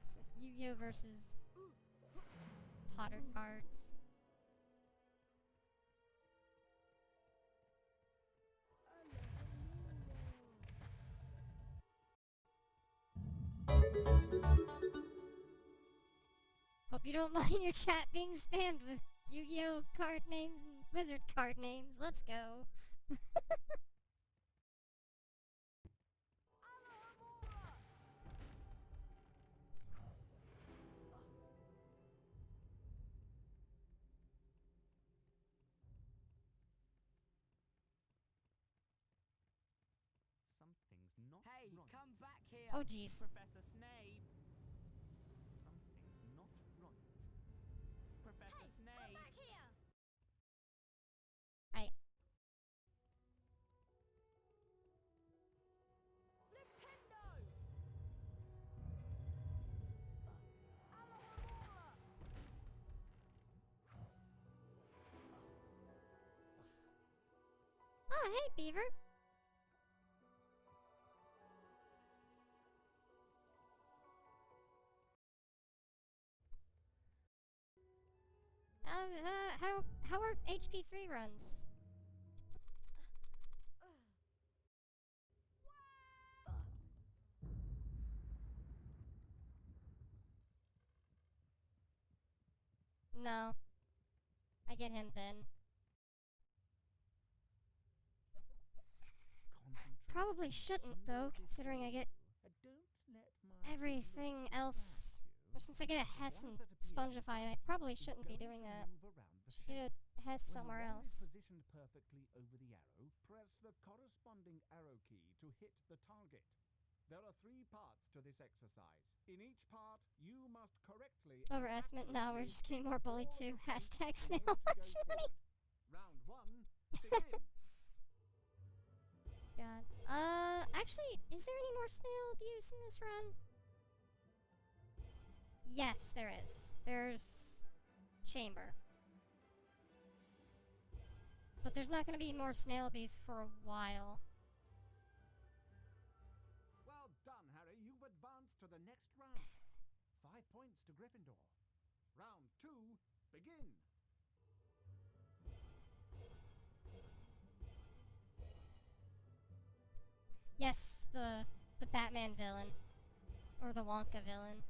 So, Yu-Gi-Oh! Versus Potter cards. Hope you don't mind your chat being spammed with Yu-Gi-Oh! Card names and Wizard card names. Let's go. Something's not right. Come back here, Oh jeez. Professor Snape. Something's not snake. Back here! I. Flipendo! Oh, hey, Beaver. How are HP3 runs? No. I get him then. Probably shouldn't, though, considering I get everything else. Or since I get a Hess and Spongified, I probably shouldn't be doing that. Should get a Hess somewhere else. Positioned perfectly over the arrow, press the corresponding arrow key to hit the target. There are 3 parts to this exercise. In each part, you must correctly... Overestimate? No, we're just getting more bullied too. Hashtag snail lunch money. Round 1, begin! God. Actually, is there any more snail abuse in this run? Yes, there is. There's chamber. But there's not going to be more snail abuse for a while. Well done, Harry. You've advanced to the next round. 5 points to Gryffindor. Round 2, begin! Yes, the Batman villain. Or the Wonka villain.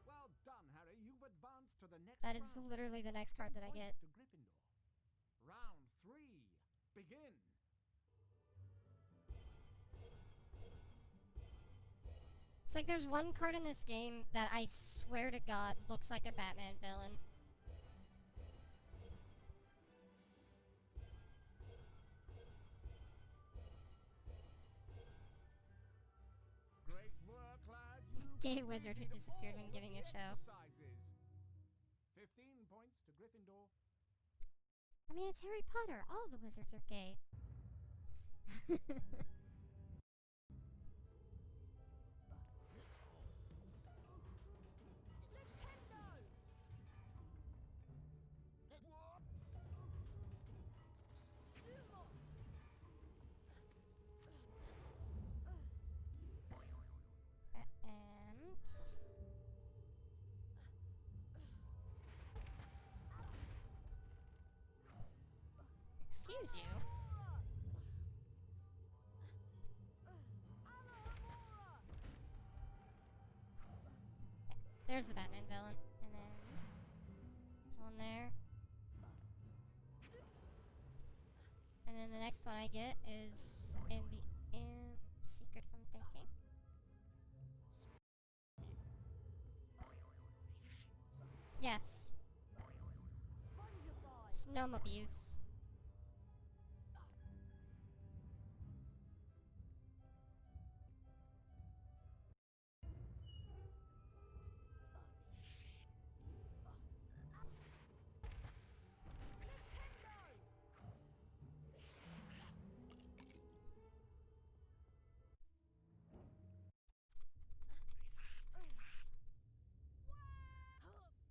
Well done, Harry. You've advanced to the next That is round. literally the next part 10 that I get. points to Gryffindor. Round 3, begin! It's like there's one card in this game that I swear to God looks like a Batman villain. Great work, lad. Gay wizard who disappeared when giving a show. 15 points to Gryffindor. I mean, it's Harry Potter. All the wizards are gay. And... Excuse you? There's the Batman villain. And then... one there. And then the next one I get is in the secret, if I'm thinking. Yes. Snowmobiles.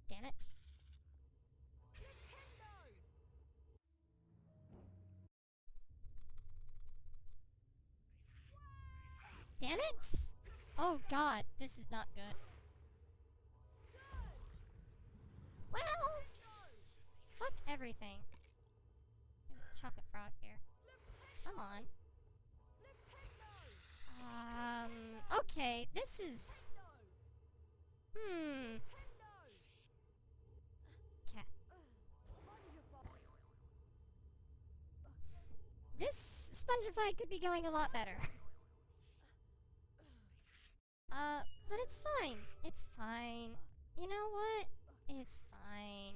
Damn it. Damn it! Oh god, this is not good. Well, fuck everything. There's a chocolate frog here. Come on. Okay, this is... Cat. This Spongify could be going a lot better. But it's fine. It's fine. You know what? It's fine.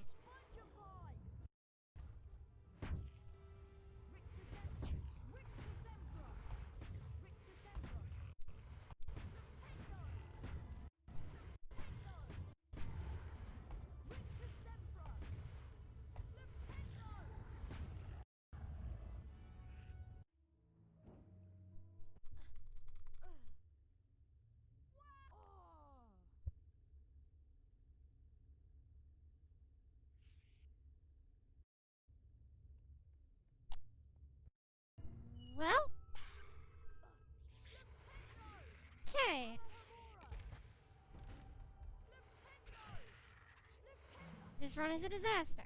This run is a disaster.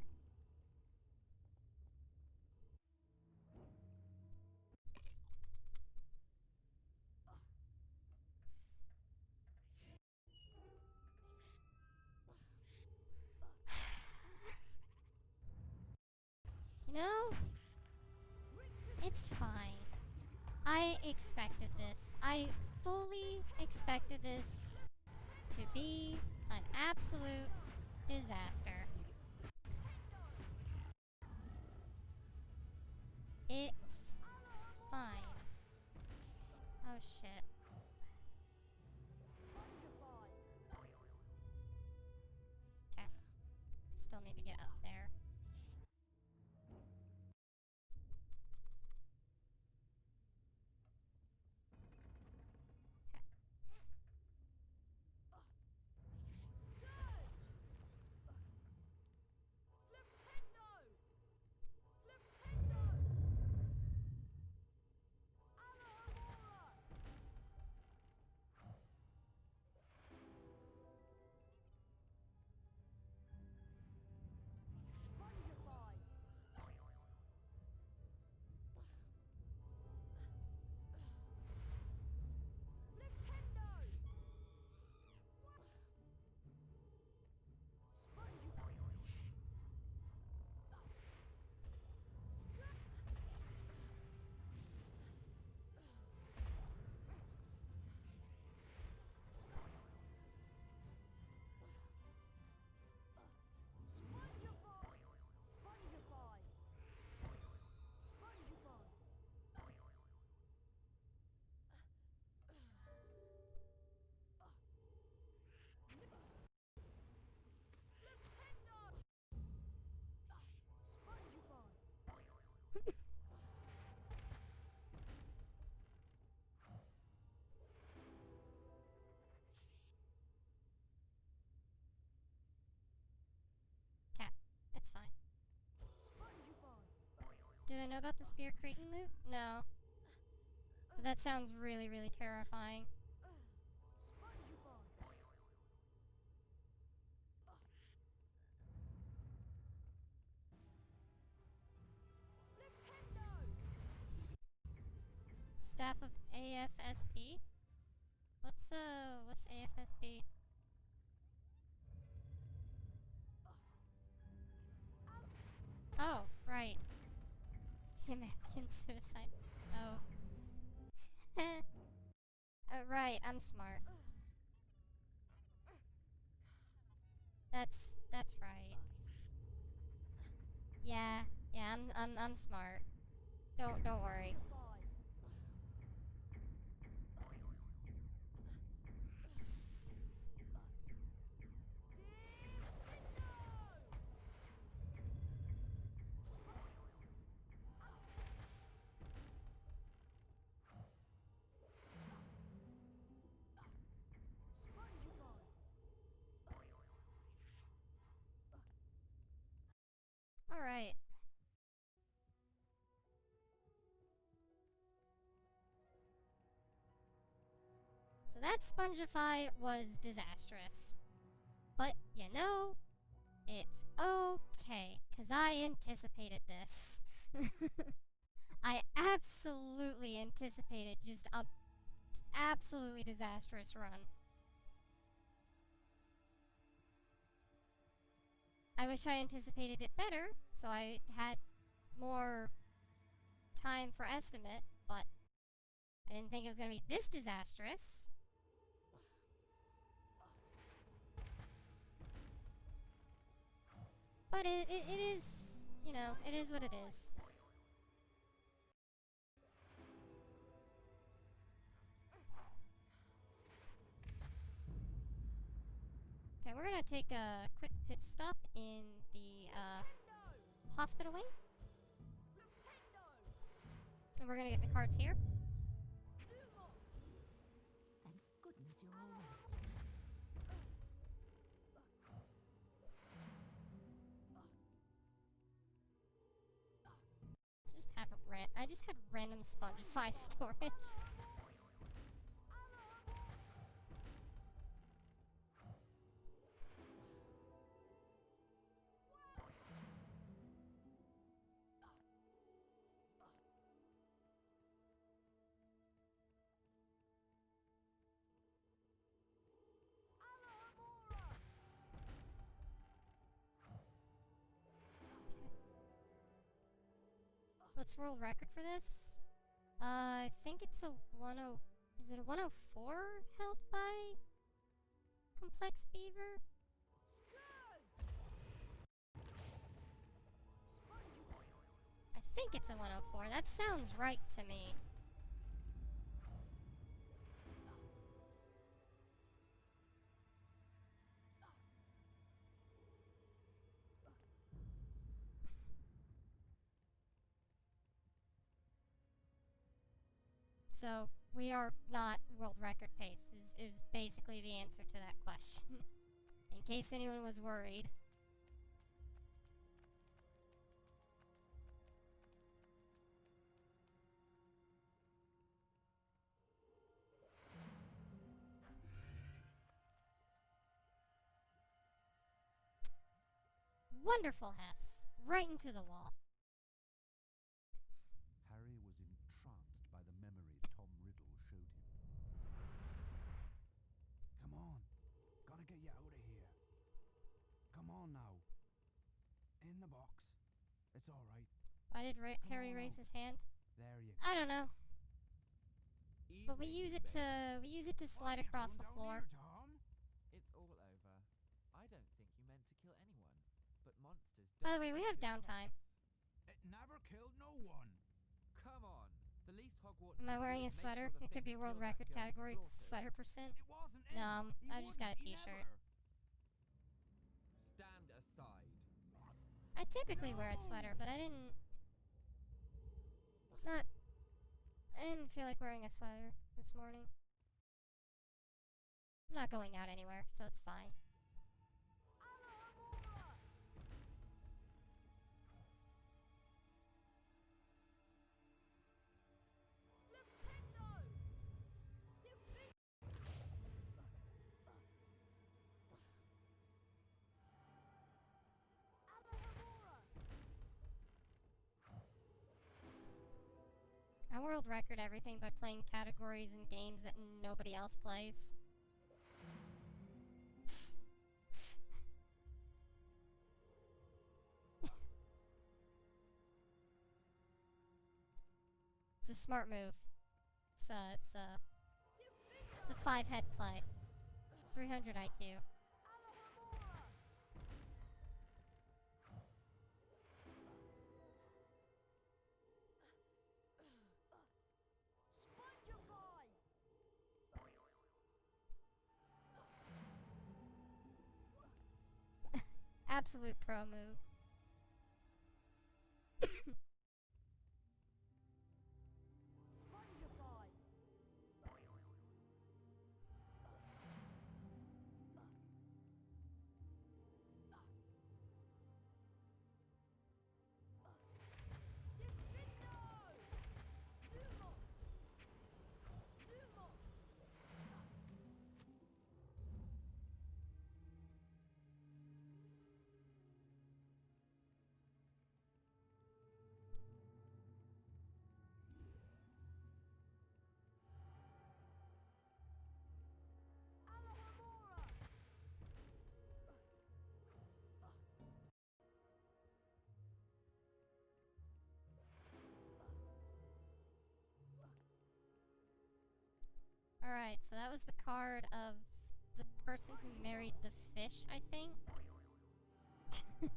You know, it's fine. I expected this. I fully expected this to be an absolute disaster. It's fine. Oh shit. Okay. Still need to get up there. Cat. It's fine. Did I know about the Spear Cretan loot? No. But that sounds really, really terrifying. Staff of AFSP? What's AFSP? Oh, right. The American Suicide. Oh. Right, I'm smart. That's right. Yeah, I'm smart. Don't worry. Alright. So that Spongify was disastrous. But, you know, it's okay, because I anticipated this. I absolutely anticipated just a absolutely disastrous run. I wish I anticipated it better, so I had more time for estimate, but I didn't think it was going to be this disastrous. But it is, you know, it is what it is. Okay, we're gonna take a quick pit stop in the hospital wing. And we're gonna get the carts here. Thank goodness you're all right. I just had random Spongify storage. What's world record for this? I think it's a 10... Is it a 104 held by Complex Beaver? I think it's a 104. That sounds right to me. So, we are not world record pace, is basically the answer to that question. In case anyone was worried. Wonderful, Hess. Right into the wall. Harry was entranced by the memory Tom Riddle showed him. Come on. Gotta get you out of here. Come on now. In the box. It's alright. Why did Harry raise his hand? There you go. I don't know. But we use it to slide across the floor. Tom? It's all over. I don't think you meant to kill anyone, but monsters don't. By the way, we have downtime. It never killed no one. Come on. The least Hogwarts. Am I can do wearing a is make sweater? sure the It could thing be world that record killed that girl category. is slaughtered. Sweater percent. It wasn't him. No, He I just got a wouldn't. He t-shirt. never. Stand aside. I typically wear a sweater, but I didn't feel like wearing a sweater this morning. I'm not going out anywhere, so it's fine. I world record everything by playing categories and games that nobody else plays. It's a smart move. It's a 5-head play. 300 IQ. Absolute pro move. Alright, so that was the card of the person who married the fish, I think.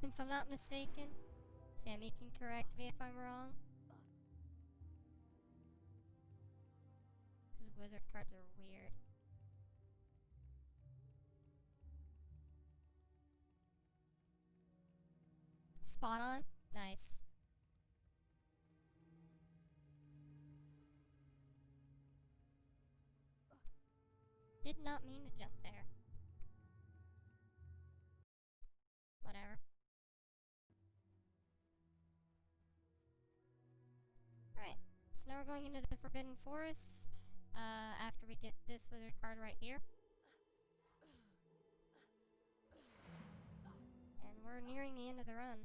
If I'm not mistaken. Sammy can correct me if I'm wrong. Because wizard cards are weird. Spot on? Nice. Did not mean to jump there. Whatever. Alright, so now we're going into the Forbidden Forest, after we get this wizard card right here. And we're nearing the end of the run.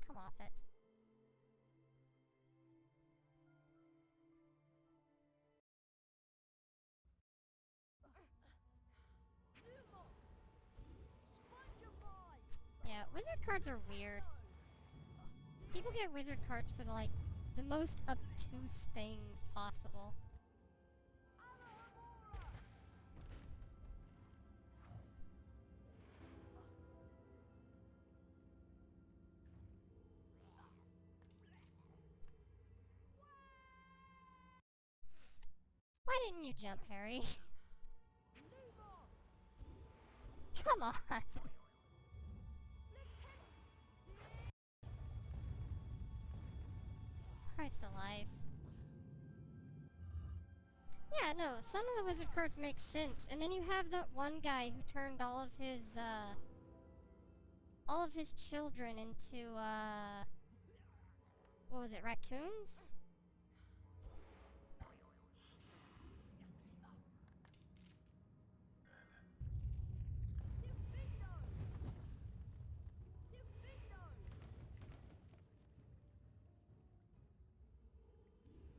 Come off it. Yeah, wizard cards are weird. People get wizard cards for like the most obtuse things possible. Why didn't you jump, Harry? Come on! Christ alive. Yeah, no, some of the wizard cards make sense, and then you have that one guy who turned all of his children into, what was it, raccoons?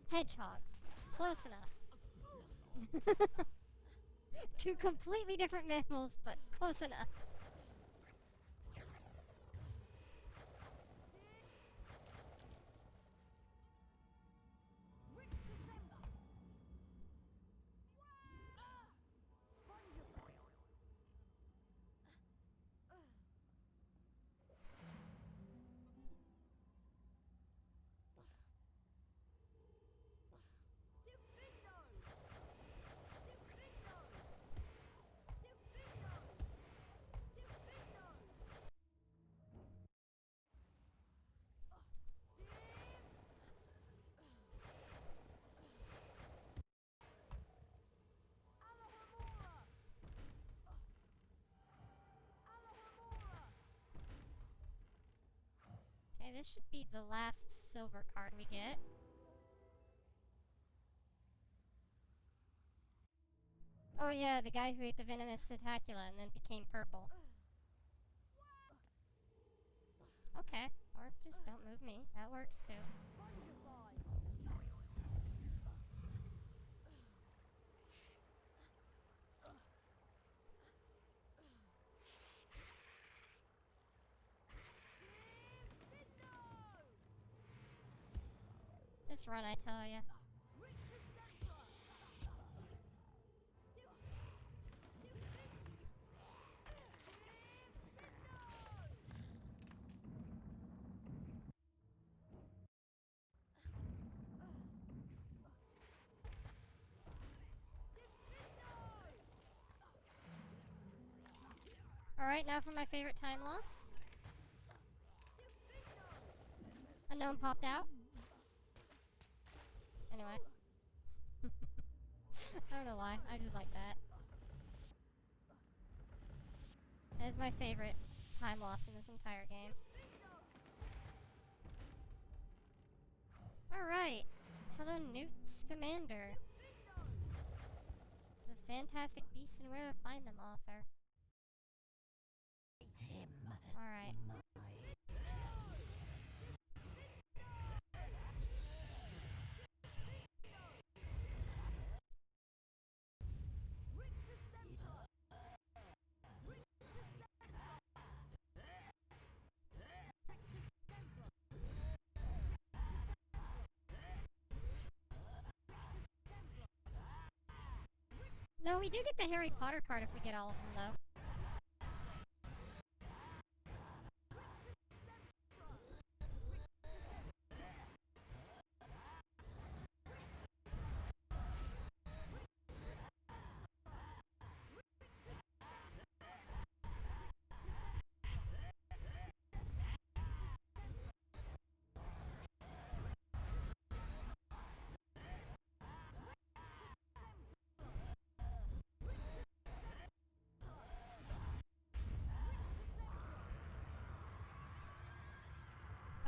Hedgehogs. Close enough. Two completely different mammals, but close enough. Okay, this should be the last silver card we get. Oh yeah, the guy who ate the venomous tentacula and then became purple. Okay, or just don't move me. That works too. This run, I tell ya. Alright, now for my favorite time loss. A gnome popped out. Anyway. I don't know why, I just like that. That is my favorite time loss in this entire game. Alright. Hello, Newt's Commander. The Fantastic Beasts and Where to Find Them author. Alright. No, we do get the Harry Potter card if we get all of them, though.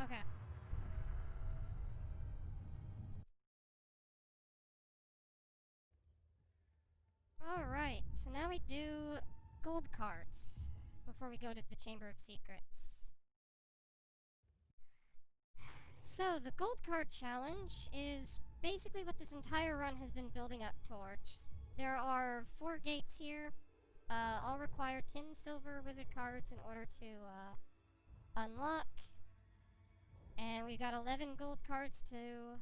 Okay. Alright, so now we do gold cards before we go to the Chamber of Secrets. So, the gold card challenge is basically what this entire run has been building up towards. There are 4 gates here. All require 10 silver wizard cards in order to unlock. And we got 11 gold cards to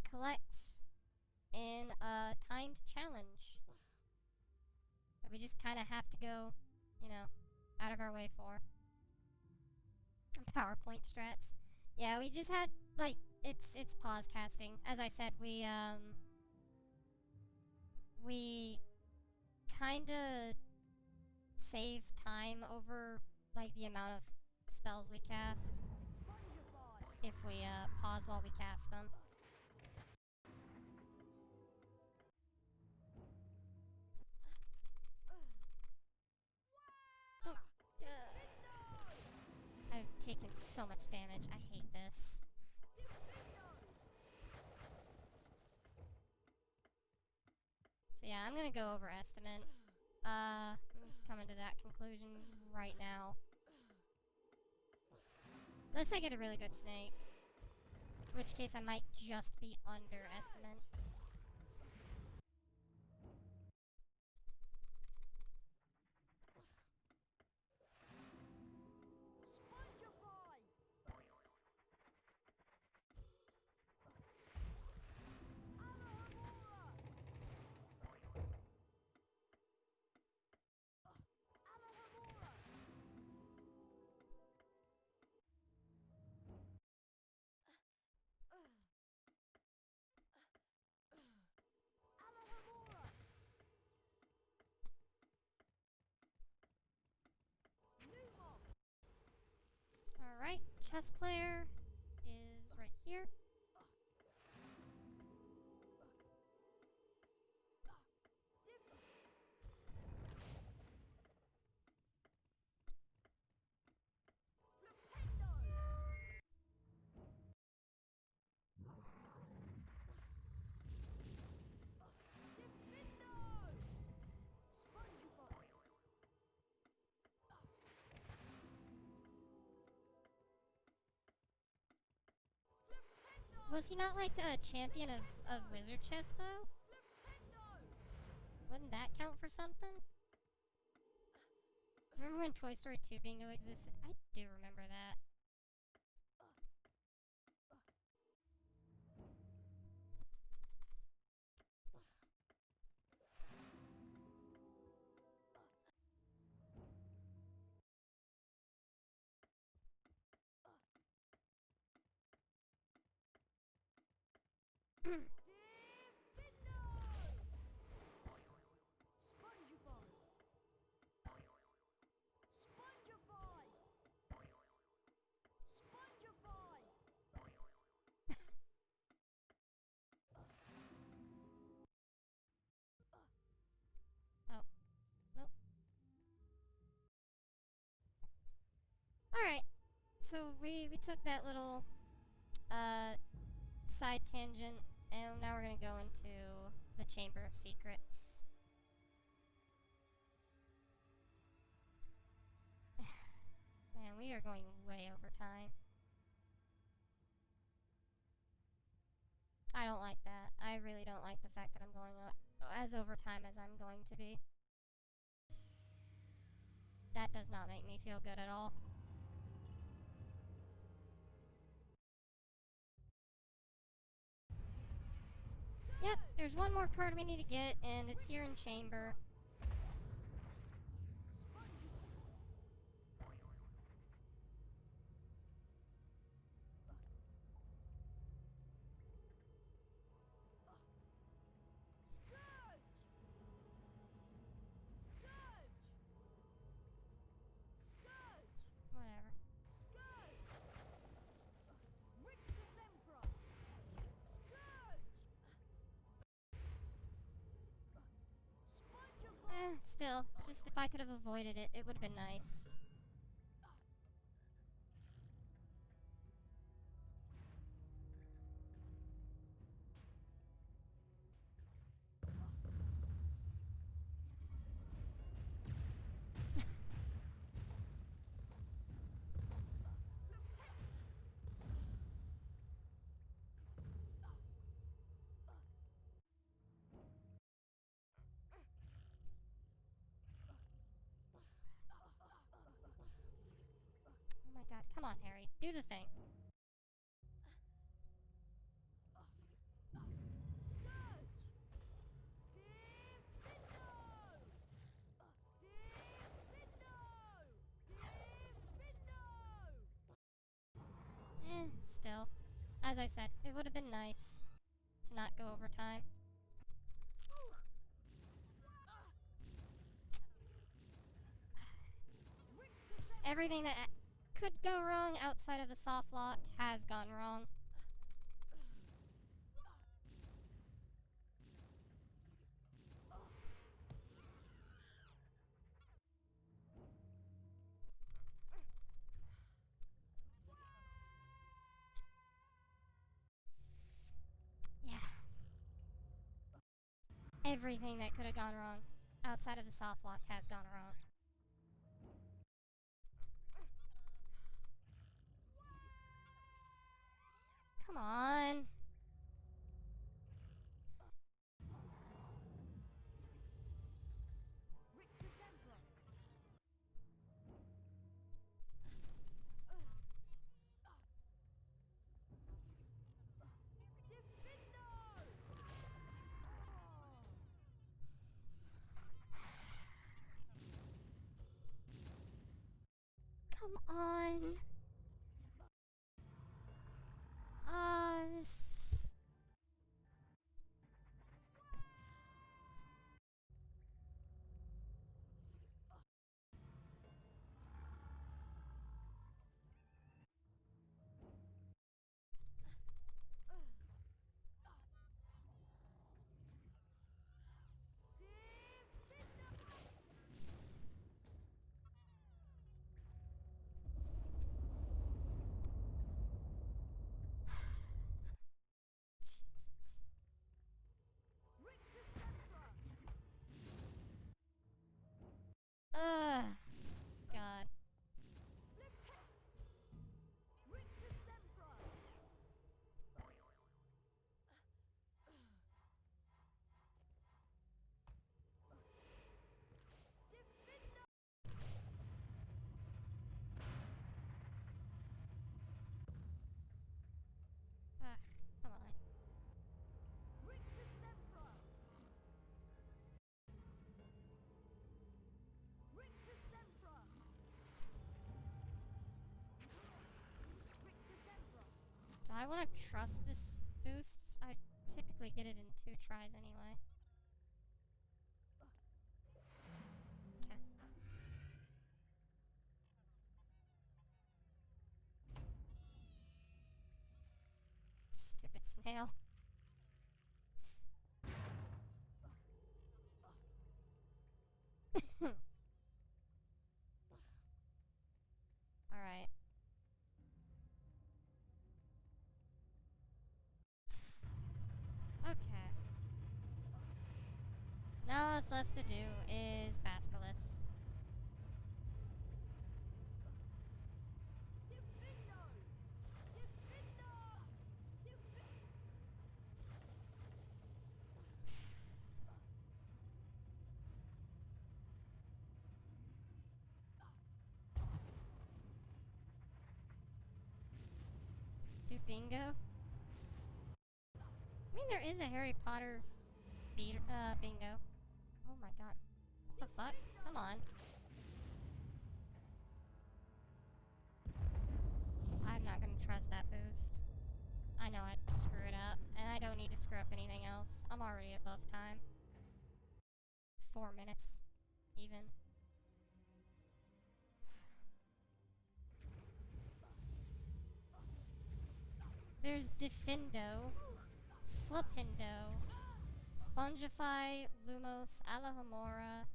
collect in a timed challenge that we just kind of have to go, you know, out of our way for. PowerPoint strats. Yeah, we just had, like, it's pause casting. As I said, we kinda save time over, like, the amount of spells we cast if we, pause while we cast them. Oh, I've taken so much damage. I hate this. So yeah, I'm gonna go overestimate. I'm coming to that conclusion right now. Unless I get a really good snake. In which case I might just be underestimate. Alright, chess player is right here. Was he not like a champion of wizard chess though? Wouldn't that count for something? Remember when Toy Story 2 Bingo existed? I do remember that. Oh, nope. Alright, so we took that little side tangent, and now we're gonna go into the Chamber of Secrets. Man, we are going way over time. I don't like that. I really don't like the fact that I'm going as over time as I'm going to be. That does not make me feel good at all. Yep, there's one more card we need to get, and it's here in Chamber. Whatever. Still, just if I could have avoided it, it would have been nice. Oh my god, come on, Harry. Do the thing. still. As I said, it would have been nice to not go over time. Just everything that could go wrong outside of the soft lock has gone wrong. Yeah. Everything that could have gone wrong outside of the soft lock has gone wrong. Come on. Come on. This... Ugh. God. Ugh, come on. Do I want to trust this boost? I typically get it in 2 tries anyway. Okay. Stupid snail. Alright. Okay. Now all that's left to do is Basilisk. Do bingo? I mean, there is a Harry Potter bingo. Oh my god. What the fuck? Come on. I'm not gonna trust that boost. I know I'd screw it up, and I don't need to screw up anything else. I'm already above time. 4 minutes, even. There's Defendo, Flipindo, Spongify, Lumos, Alahomora,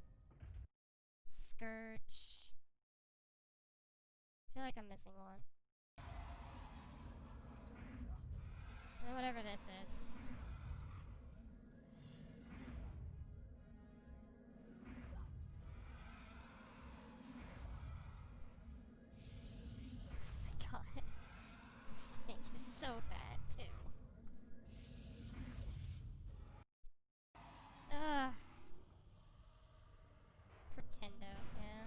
Scourge. I feel like I'm missing one. And whatever this is. Oh my god. This thing is so bad, too. Ugh. Pretendo, yeah.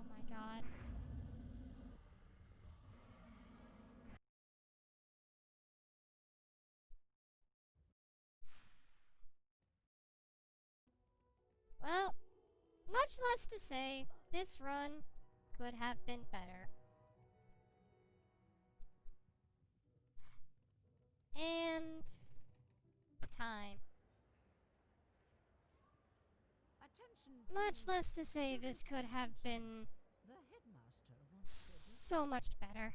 my god. Well, much less to say, this run could have been better. And time. Attention, Much please. less to say this could have been The headmaster wants to so much better.